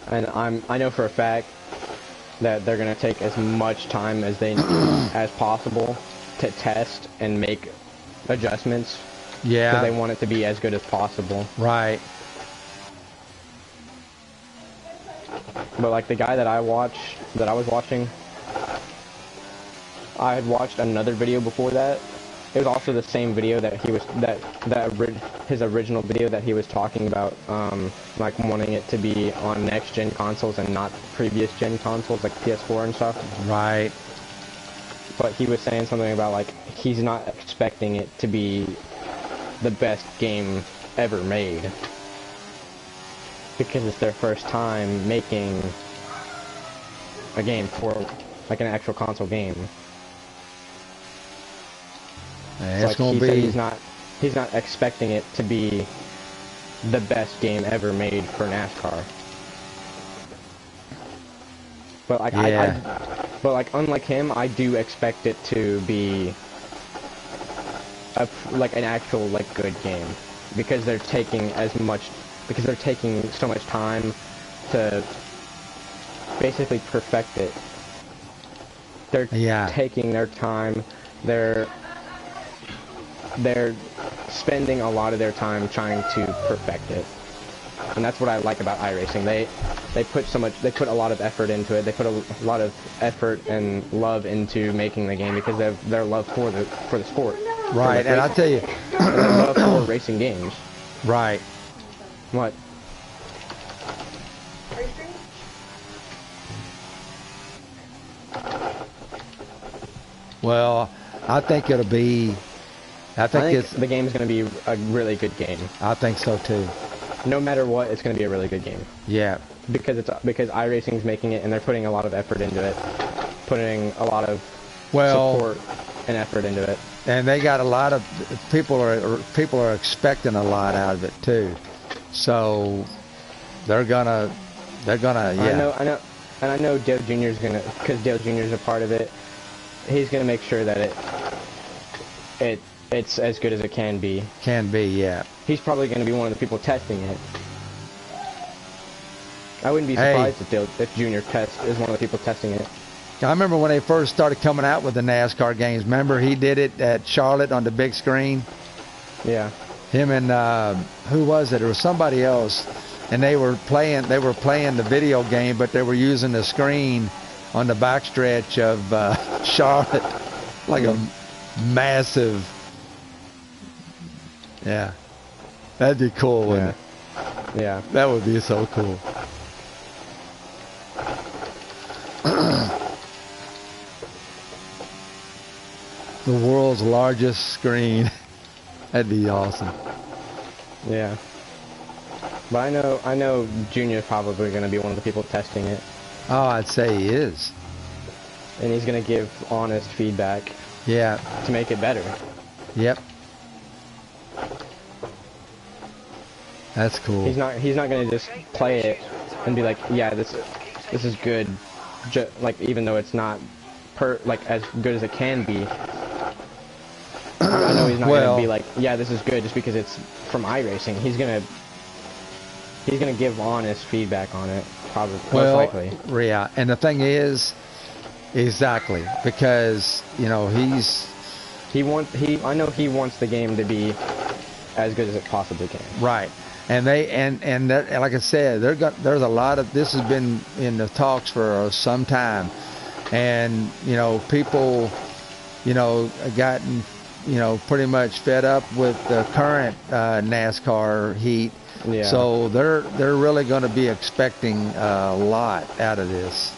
And I know for a fact that they're gonna take as much time as as possible to test and make adjustments. Yeah. Because they want it to be as good as possible. Right. But like the guy that I was watching, I had watched another video before that. It was also the same video that he was his original video that he was talking about, like wanting it to be on next gen consoles and not previous gen consoles like PS4 and stuff. Right. But he was saying something about like he's not expecting it to be the best game ever made because it's their first time making a game for like an actual console game. Yeah, it's so like gonna be. He's not expecting it to be the best game ever made for NASCAR. But like but like unlike him, I do expect it to be like an actual like good game because they're taking so much time to basically perfect it. They're taking their time. They're spending a lot of their time trying to perfect it, and that's what I like about iRacing. They put a lot of effort into it. They put a lot of effort and love into making the game because of their love for the sport. Right, and I'll tell you, and their love for racing games. Right. What? Well, I think it'll be. I think the game's going to be a really good game. I think so too. No matter what, it's going to be a really good game. Yeah. Because iRacing's making it, and they're putting a lot of effort into it, putting a lot of support and effort into it. And they got a lot of people are expecting a lot out of it too. So they're gonna yeah. I know Dale Jr.'s gonna, because Dale Jr.'s a part of it. He's gonna make sure that it's as good as it can be. Can be, yeah. He's probably gonna be one of the people testing it. I wouldn't be surprised if Junior is one of the people testing it. I remember when they first started coming out with the NASCAR games. Remember he did it at Charlotte on the big screen? Yeah. Him and who was it? It was somebody else, and they were playing the video game, but they were using the screen on the backstretch of Charlotte, like a massive. Yeah, that'd be cool, wouldn't it? Yeah. That would be so cool. The world's largest screen. That'd be awesome. Yeah. But I know Junior's probably going to be one of the people testing it. Oh, I'd say he is. And he's going to give honest feedback. Yeah. To make it better. Yep. That's cool. He's not going to just play it and be like, yeah, this is good. Like even though it's not as good as it can be. I know he's not going to be like, yeah, this is good just because it's from iRacing. He's going to give honest feedback on it, probably, most likely. Yeah, and the thing is, exactly, because, you know, I know he wants the game to be as good as it possibly can. Right. And that, like I said, there's a lot of, this has been in the talks for some time, and people, gotten, pretty much fed up with the current NASCAR heat. Yeah. So they're really going to be expecting a lot out of this.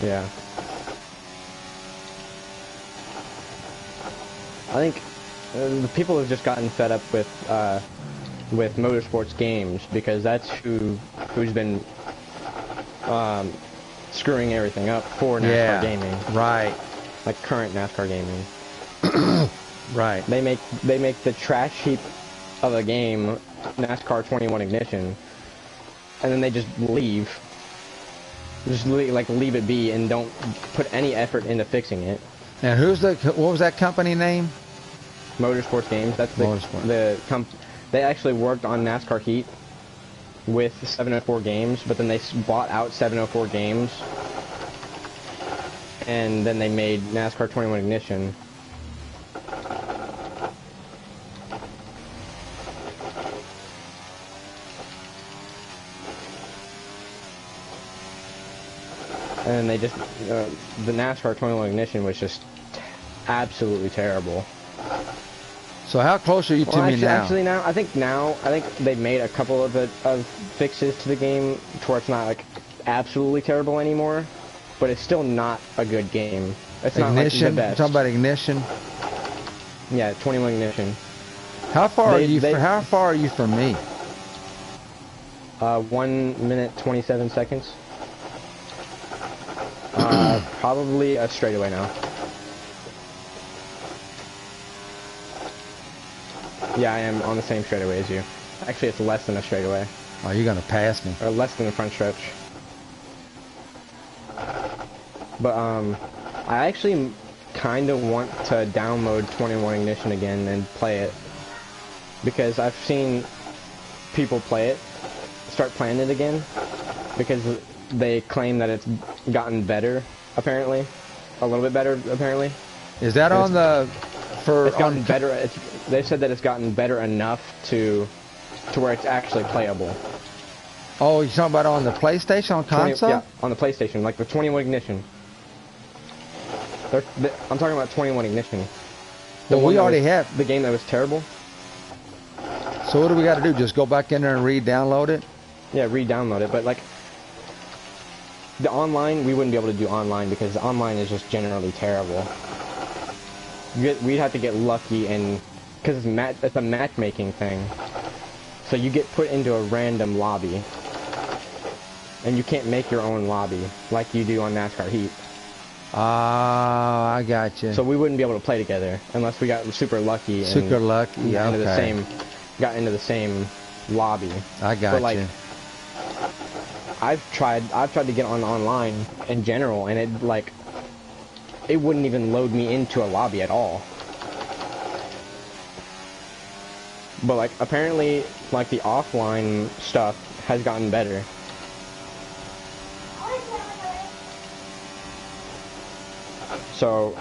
Yeah. I think the people have just gotten fed up with motorsports games, because that's who's been screwing everything up for NASCAR gaming. Right. Like current NASCAR gaming. Right. They make the trash heap of a game NASCAR 21 Ignition, and then they just leave. Just leave it be and don't put any effort into fixing it. And what was that company name? Motorsports Games. That's they actually worked on NASCAR Heat with 704 Games, but then they bought out 704 Games, and then they made NASCAR 21 Ignition. And they just the NASCAR 21 Ignition was just absolutely terrible. So how close are you to me now? Actually, I think they've made a couple of fixes to the game to where it's not like absolutely terrible anymore, but it's still not a good game. It's Ignition? not like the best. You're talking about Ignition? Yeah, 21 Ignition. How far are you from me? 1 minute 27 seconds. Probably a straightaway now. Yeah, I am on the same straightaway as you. Actually, it's less than a straightaway. Oh, you're gonna pass me. Or less than the front stretch. But I actually kind of want to download 21 Ignition again and play it, because I've seen people start playing it again, because they claim that it's gotten better, apparently. A little bit better, apparently. Is that on the... It's gotten better. They said that it's gotten better enough to where it's actually playable. Oh, you're talking about on the PlayStation, on console? Yeah, on the PlayStation, like the 21 Ignition. I'm talking about 21 Ignition. Well, we already have... The game that was terrible. So what do we got to do? Just go back in there and re-download it? Yeah, re-download it, but like... The online, we wouldn't be able to do online, because online is just generally terrible. We'd have to get lucky, and because it's a matchmaking thing, so you get put into a random lobby, and you can't make your own lobby like you do on NASCAR Heat. Ah, I got you. So we wouldn't be able to play together unless we got super lucky. Super lucky, got into the same lobby. I got you. I've tried to get online in general, and it wouldn't even load me into a lobby at all. But apparently the offline stuff has gotten better. So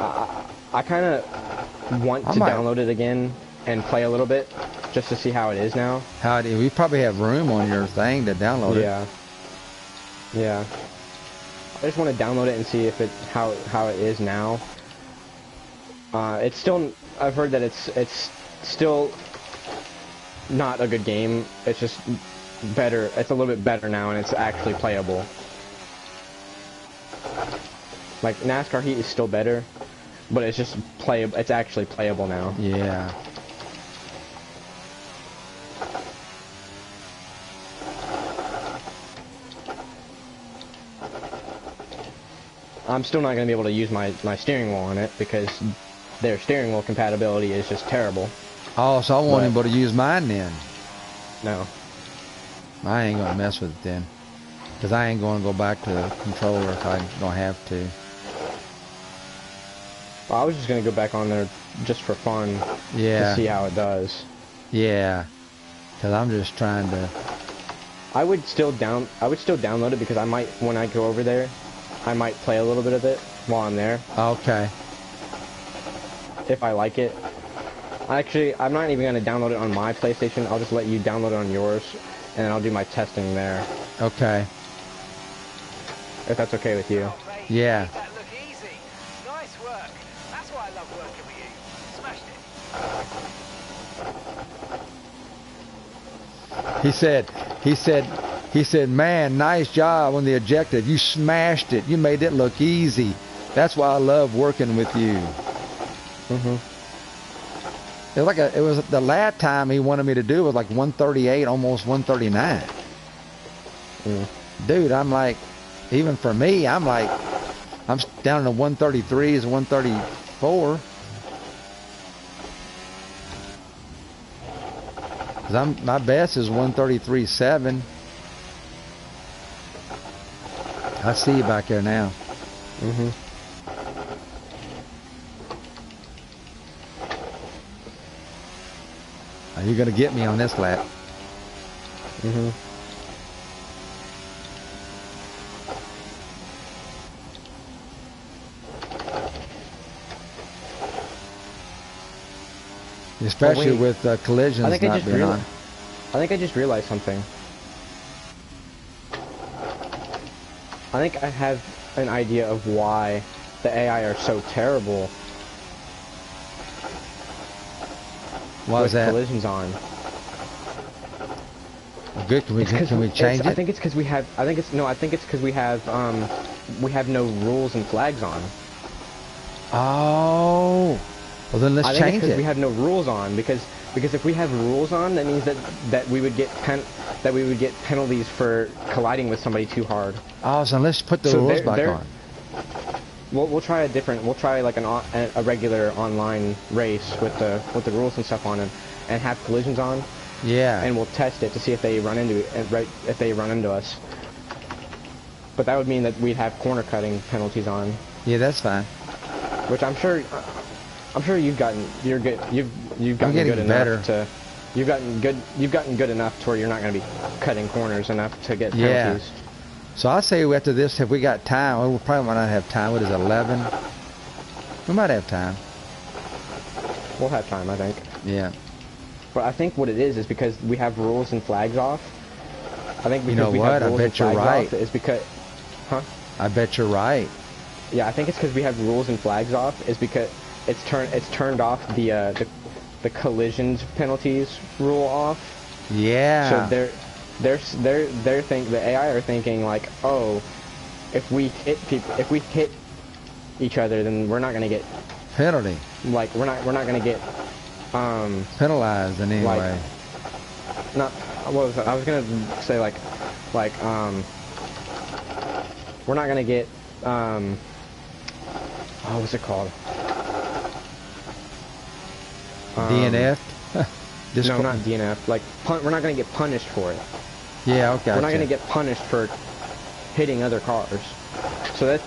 I kind of want to download it again and play a little bit just to see how it is now. We probably have room on your thing to download it. Yeah. I just want to download it and see if how it is now. It's still, I've heard that it's still not a good game. It's just better. It's a little bit better now, and it's actually playable. Like NASCAR Heat is still better, but it's just playable. It's actually playable now. Yeah. I'm still not going to be able to use my steering wheel on it, because their steering wheel compatibility is just terrible. Oh, so I won't be able to use mine then. No. I ain't going to mess with it then. Because I ain't going to go back to the controller if I don't have to. Well, I was just going to go back on there just for fun. Yeah. To see how it does. Yeah. Because I'm just trying to... I would still download it, because I might, when I go over there, I might play a little bit of it while I'm there. Okay. If I like it. Actually, I'm not even gonna download it on my PlayStation. I'll just let you download it on yours, and then I'll do my testing there. Okay. If that's okay with you. Oh, mate, Yeah. made that look easy. Nice work. That's why I love working with you. Smashed it. He said, man, nice job on the objective. You smashed it. You made it look easy. That's why I love working with you. It was the last time he wanted me to do was like 138, almost 139. Dude, I'm like, even for me, I'm down to 133s, 134. Cause my best is 133.7. I see you back there now. You're gonna get me on this lap. Especially with collisions not being on. I think I just realized something. I think I have an idea of why the AI are so terrible. Why is that? Collisions on. Good. Can we change it? I think it's because we have. I think it's because we have no rules and flags on. Oh. Well, then let's change it. Because we have no rules on, because if we have rules on, that means that we would get penalties for colliding with somebody too hard. Oh, so let's put the rules back on. We'll try like a regular online race with the rules and stuff on it, and have collisions on. Yeah. And we'll test it to see if they run into us. But that would mean that we'd have corner cutting penalties on. Yeah, that's fine. Which I'm sure you've gotten good enough to you've gotten good enough to where you're not going to be cutting corners enough to get penalties. Yeah. So I say after this, if we got time, we probably might not have time. What is it, 11? We might have time. We'll have time, I think. Yeah. But I think what it is because we have rules and flags off. I think because you know we what? have rules I bet and you're flags right. off is because, I bet you're right. Yeah, I think it's because we have rules and flags off. Is because it's turned off the collisions penalties rule off. Yeah. So the AI are thinking like, oh, if we hit each other, then we're not gonna get penalty. Like we're not gonna get penalized in any way. Not what was that? I was gonna say like we're not gonna get what's it called? DNF? No, not DNF. Like we're not gonna get punished for it. Yeah, okay. We're not gonna get punished for hitting other cars. So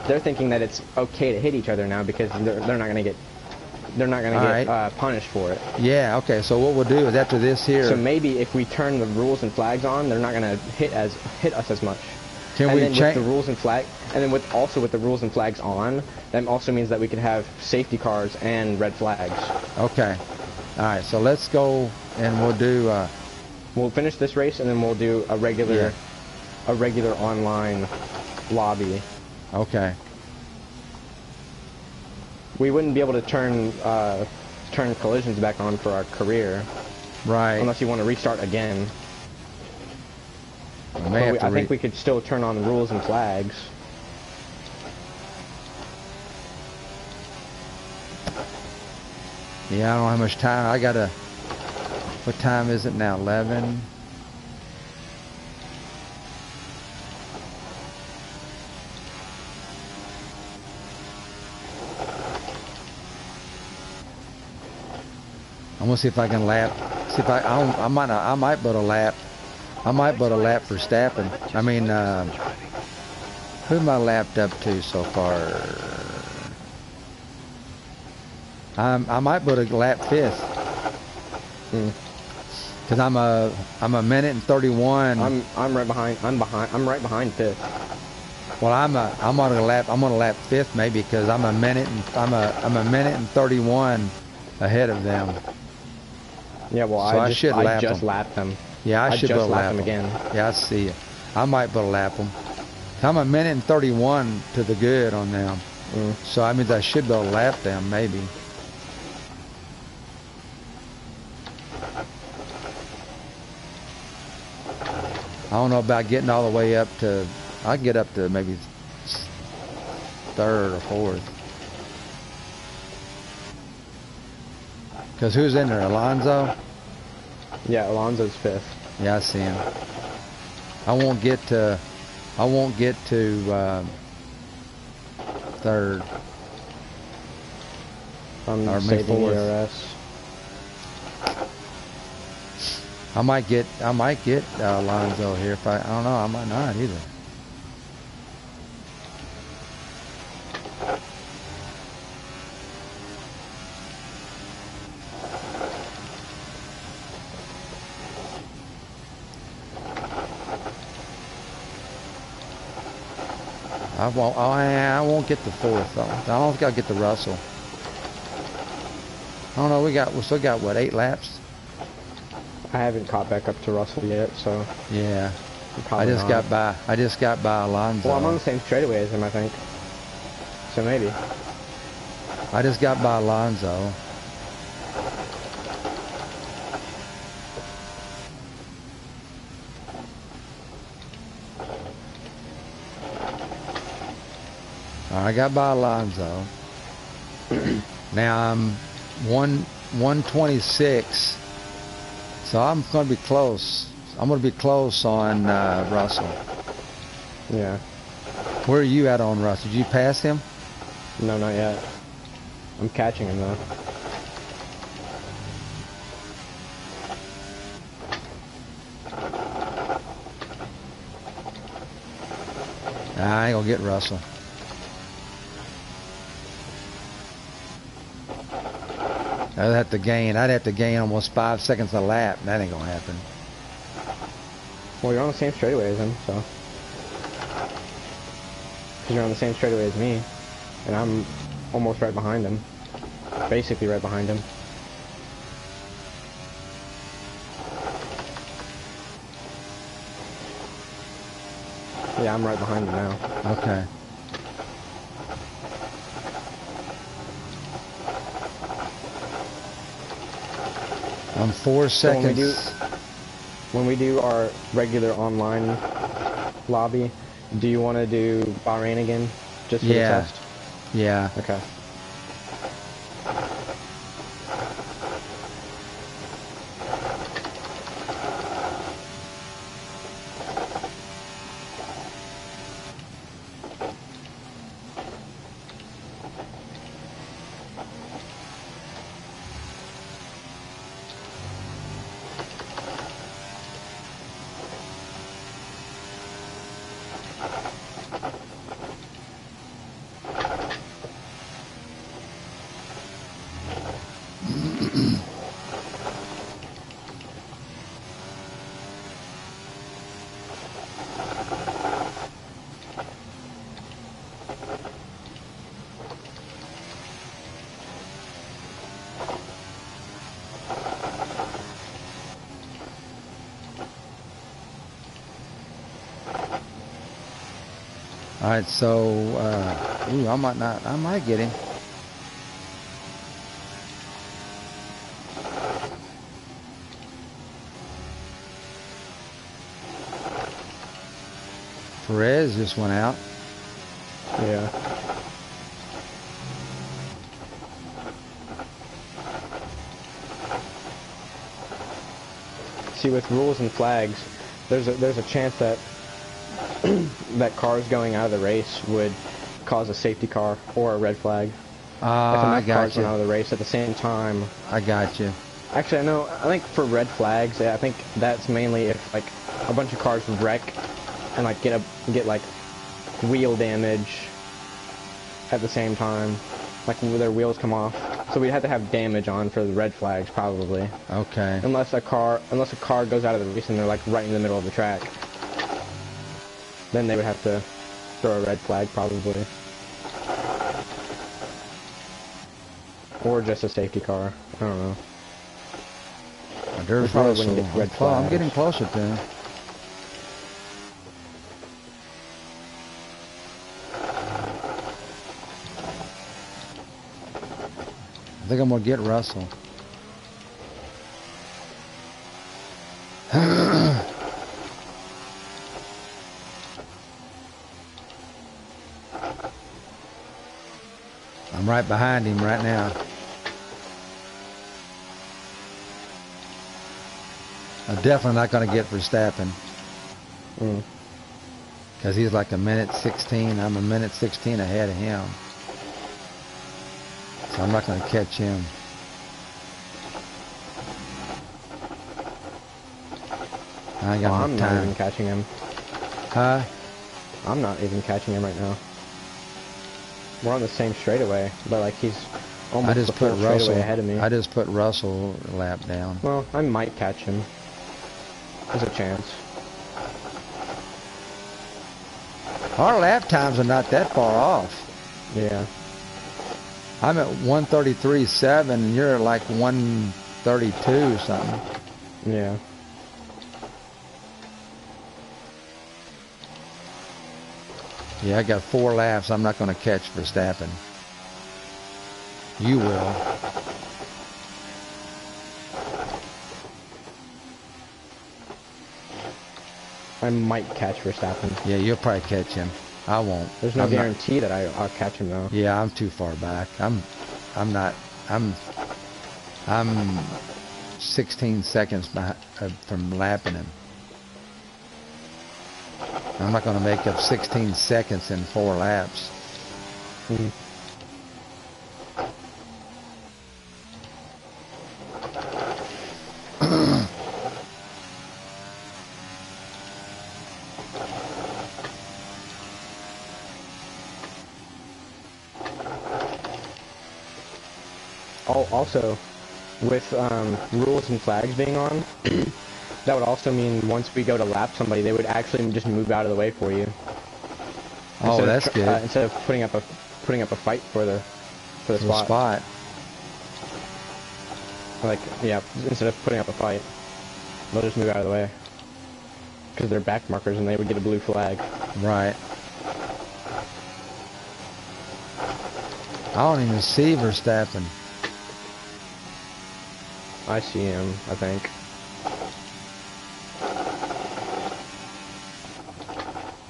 they're thinking that it's okay to hit each other now because they're not gonna get punished for it. Yeah, okay. So what we'll do is after this here. So maybe if we turn the rules and flags on, they're not gonna hit us as much. Can we change with the rules and flag, and then with the rules and flags on, that also means that we could have safety cars and red flags. Okay. All right. So let's go and we'll do. We'll finish this race and then we'll do a regular online lobby. Okay. We wouldn't be able to turn collisions back on for our career. Right. Unless you want to restart again. I think we could still turn on the rules and flags. Yeah, I don't know how much time. I gotta. What time is it now? 11. I'm gonna see if I can lap. See if I might but a lap. I might but a lap for Stappen. I mean, who am I lapped up to so far? I might but a lap 5th. Cause I'm a minute and 31. I'm right behind. I'm right behind 5th. Well, I'm on a lap 5th maybe because I'm a minute and 31 ahead of them. Yeah, well, So I lap just them. lapped them. Yeah, I should be able to lap them them again. Yeah, I see it. I might be able to lap them. I'm a minute and 31 to the good on them. So that means I should be able to lap them, maybe. I don't know about getting all the way up to, I'll get up to maybe third or fourth. Because who's in there? Alonso? Yeah, Alonso's 5th. Yeah, I see him. I won't get to third. I'm or saving fourth. ERS. I might get Alonso here if I don't know, I might not either. I won't get the fourth though. I don't think I'll get the Russell. I don't know, we still got what, 8 laps? I haven't caught back up to Russell yet, so Yeah. I just got by Alonso. Well, I'm on the same straightaway as him, I think. So maybe. I just got by Alonso. I got by Alonso. Now I'm 126. So I'm going to be close. I'm going to be close on Russell. Yeah. Where are you at on Russell? Did you pass him? No, not yet. I'm catching him though. Nah, I ain't going to get Russell. I'd have to gain almost 5 seconds a lap. That ain't gonna happen. Well, you're on the same straightaway as him, so. Because you're on the same straightaway as me. And I'm almost right behind him. Basically right behind him. Yeah, I'm right behind him now. Okay. I'm 4 seconds. So when we do our regular online lobby, do you want to do Bahrain again? Just for the test? Yeah. Okay. All right, so I might get him. Perez just went out. Yeah. See, with rules and flags, there's a chance that that cars going out of the race would cause a safety car or a red flag. If I enough got cars you. went out of the race at the same time. I got you. Actually, I think for red flags, I think that's mainly if like a bunch of cars wreck and like get like wheel damage at the same time, like their wheels come off. So we'd have to have damage on for the red flags probably. Okay. Unless a car goes out of the race and they're like right in the middle of the track. Then they would have to throw a red flag probably. Or just a safety car. I don't know. There's probably Russell. wouldn't get red I'm flags. getting closer to him. I think I'm gonna get Russell. I'm right behind him right now. I'm definitely not going to get Verstappen. Because he's like a minute 16. I'm a minute 16 ahead of him. So I'm not going to catch him. I ain't got I'm enough not time. even catching him. Huh? I'm not even catching him right now. We're on the same straightaway, but like he's almost I just the full put Russell straightaway ahead of me. I just put Russell a lap down. Well, I might catch him. There's a chance. Our lap times are not that far off. Yeah. I'm at 133.7 and you're at like 132 something. Yeah. Yeah, I got 4 laps. I'm not going to catch Verstappen. You will. I might catch Verstappen. Yeah, you'll probably catch him. I won't. There's no I'm not- guarantee that I'll catch him though. Yeah, I'm too far back. I'm 16 seconds from lapping him. I'm not going to make up 16 seconds in 4 laps. Also, with rules and flags being on, that would also mean once we go to lap somebody, they would actually just move out of the way for you. Oh, that's good. Instead of putting up a fight for the spot. Like, yeah, instead of putting up a fight, they'll just move out of the way because they're back markers and they would get a blue flag. Right. I don't even see Verstappen. I see him, I think.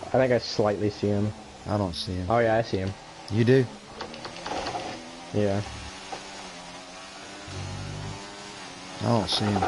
I think I slightly see him. I don't see him. Oh yeah, I see him. You do? Yeah. I don't see him.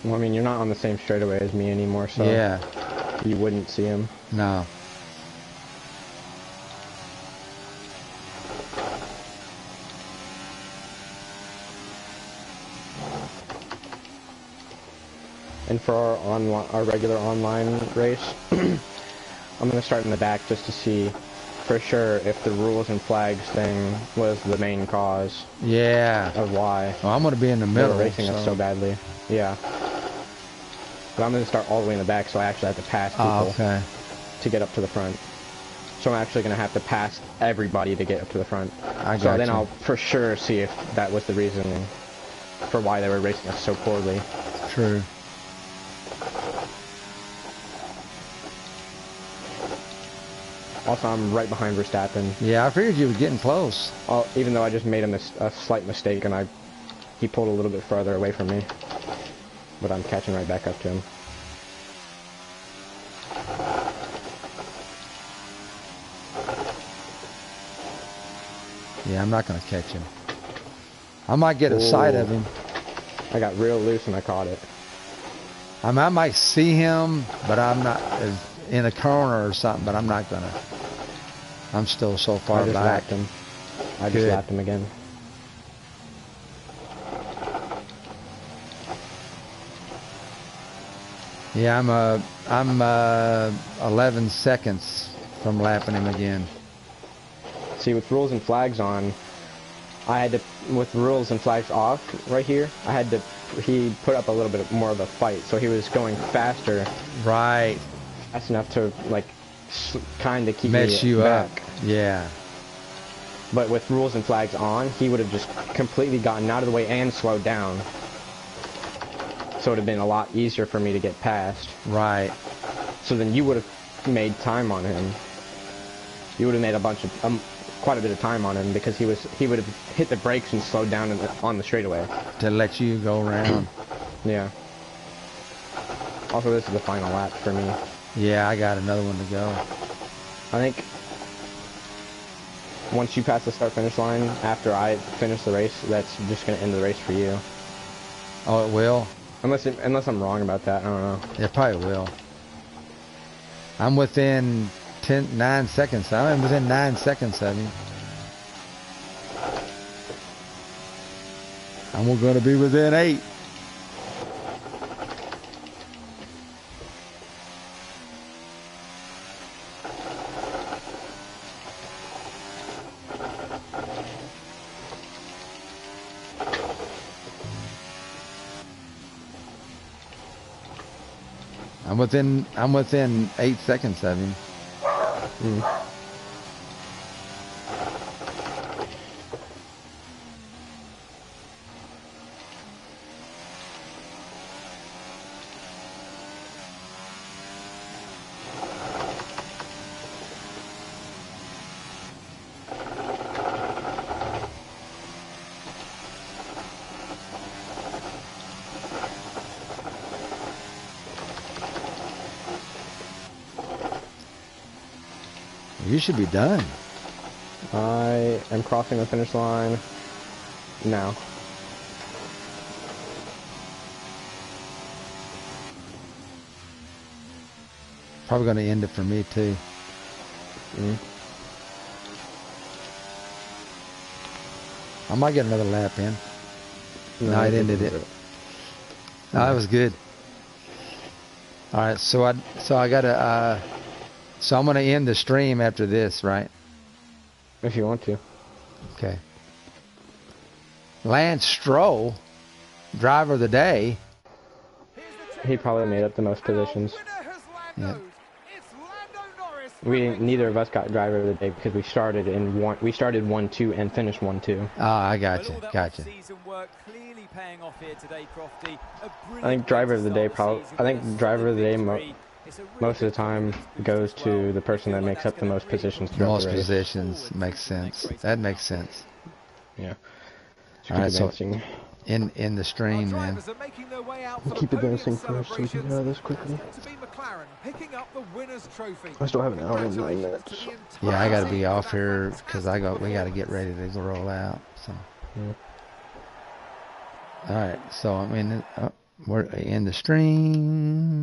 Well, I mean, you're not on the same straightaway as me anymore, so Yeah. you wouldn't see him. No. And for our regular online race, I'm gonna start in the back just to see for sure if the rules and flags thing was the main cause Yeah. of why Well, I'm going to be in the they middle. were racing us so badly. Yeah. But I'm gonna start all the way in the back, so I actually have to pass people Okay. to get up to the front. So I'm actually gonna have to pass everybody to get up to the front. I So got then you. I'll for sure see if that was the reason for why they were racing us so poorly. True. Also, I'm right behind Verstappen. Yeah, I figured you were getting close. Even though I just made a slight mistake and he pulled a little bit farther away from me. But I'm catching right back up to him. Yeah, I'm not going to catch him. I might get a sight of him. I got real loose and I caught it. I mean, I might see him, but I'm not in a corner or something, but I'm not going to. I'm still so far I just back. lapped him. I just Good. lapped him again. Yeah, I'm 11 seconds from lapping him again. See, with rules and flags on, I had to, with rules and flags off right here, I had to, he put up a little bit more of a fight, so he was going faster. Right. Fast enough to, like, kind of keep Mess me you back. up. Yeah. But with rules and flags on, he would have just completely gotten out of the way and slowed down. So it would have been a lot easier for me to get past. Right. So then you would have made time on him. You would have made a bunch of, quite a bit of time on him because he would have hit the brakes and slowed down on the straightaway. To let you go around. Yeah. Also, this is the final lap for me. Yeah, I got another one to go. I think once you pass the start-finish line, after I finish the race, that's just going to end the race for you. Oh, it will? Unless I'm wrong about that, I don't know. It probably will. I'm within 9 seconds. I'm within 9 seconds of him. And we're going to be within 8. I'm within 8 seconds of him. You should be done. I am crossing the finish line now. Probably going to end it for me too. I might get another lap in. No, it ended it. No, that was good. All right, so I gotta so I'm gonna end the stream after this, right? If you want to. Okay. Lance Stroll, driver of the day. He probably made up the most positions. Yeah. Neither of us got driver of the day because we started 1-2 and finished 1-2. Oh, I gotcha. I think driver of the day most of the time goes to the person that makes up the most positions throughout the race. Most positions makes sense. That makes sense. Yeah. All right, so in the stream, man. We'll keep advancing first so we can get out of this quickly. I still have an hour and 9 minutes. Yeah, I got to be off here because we got to get ready to roll out. So. Yeah. All right, so I'm in. We're in the stream.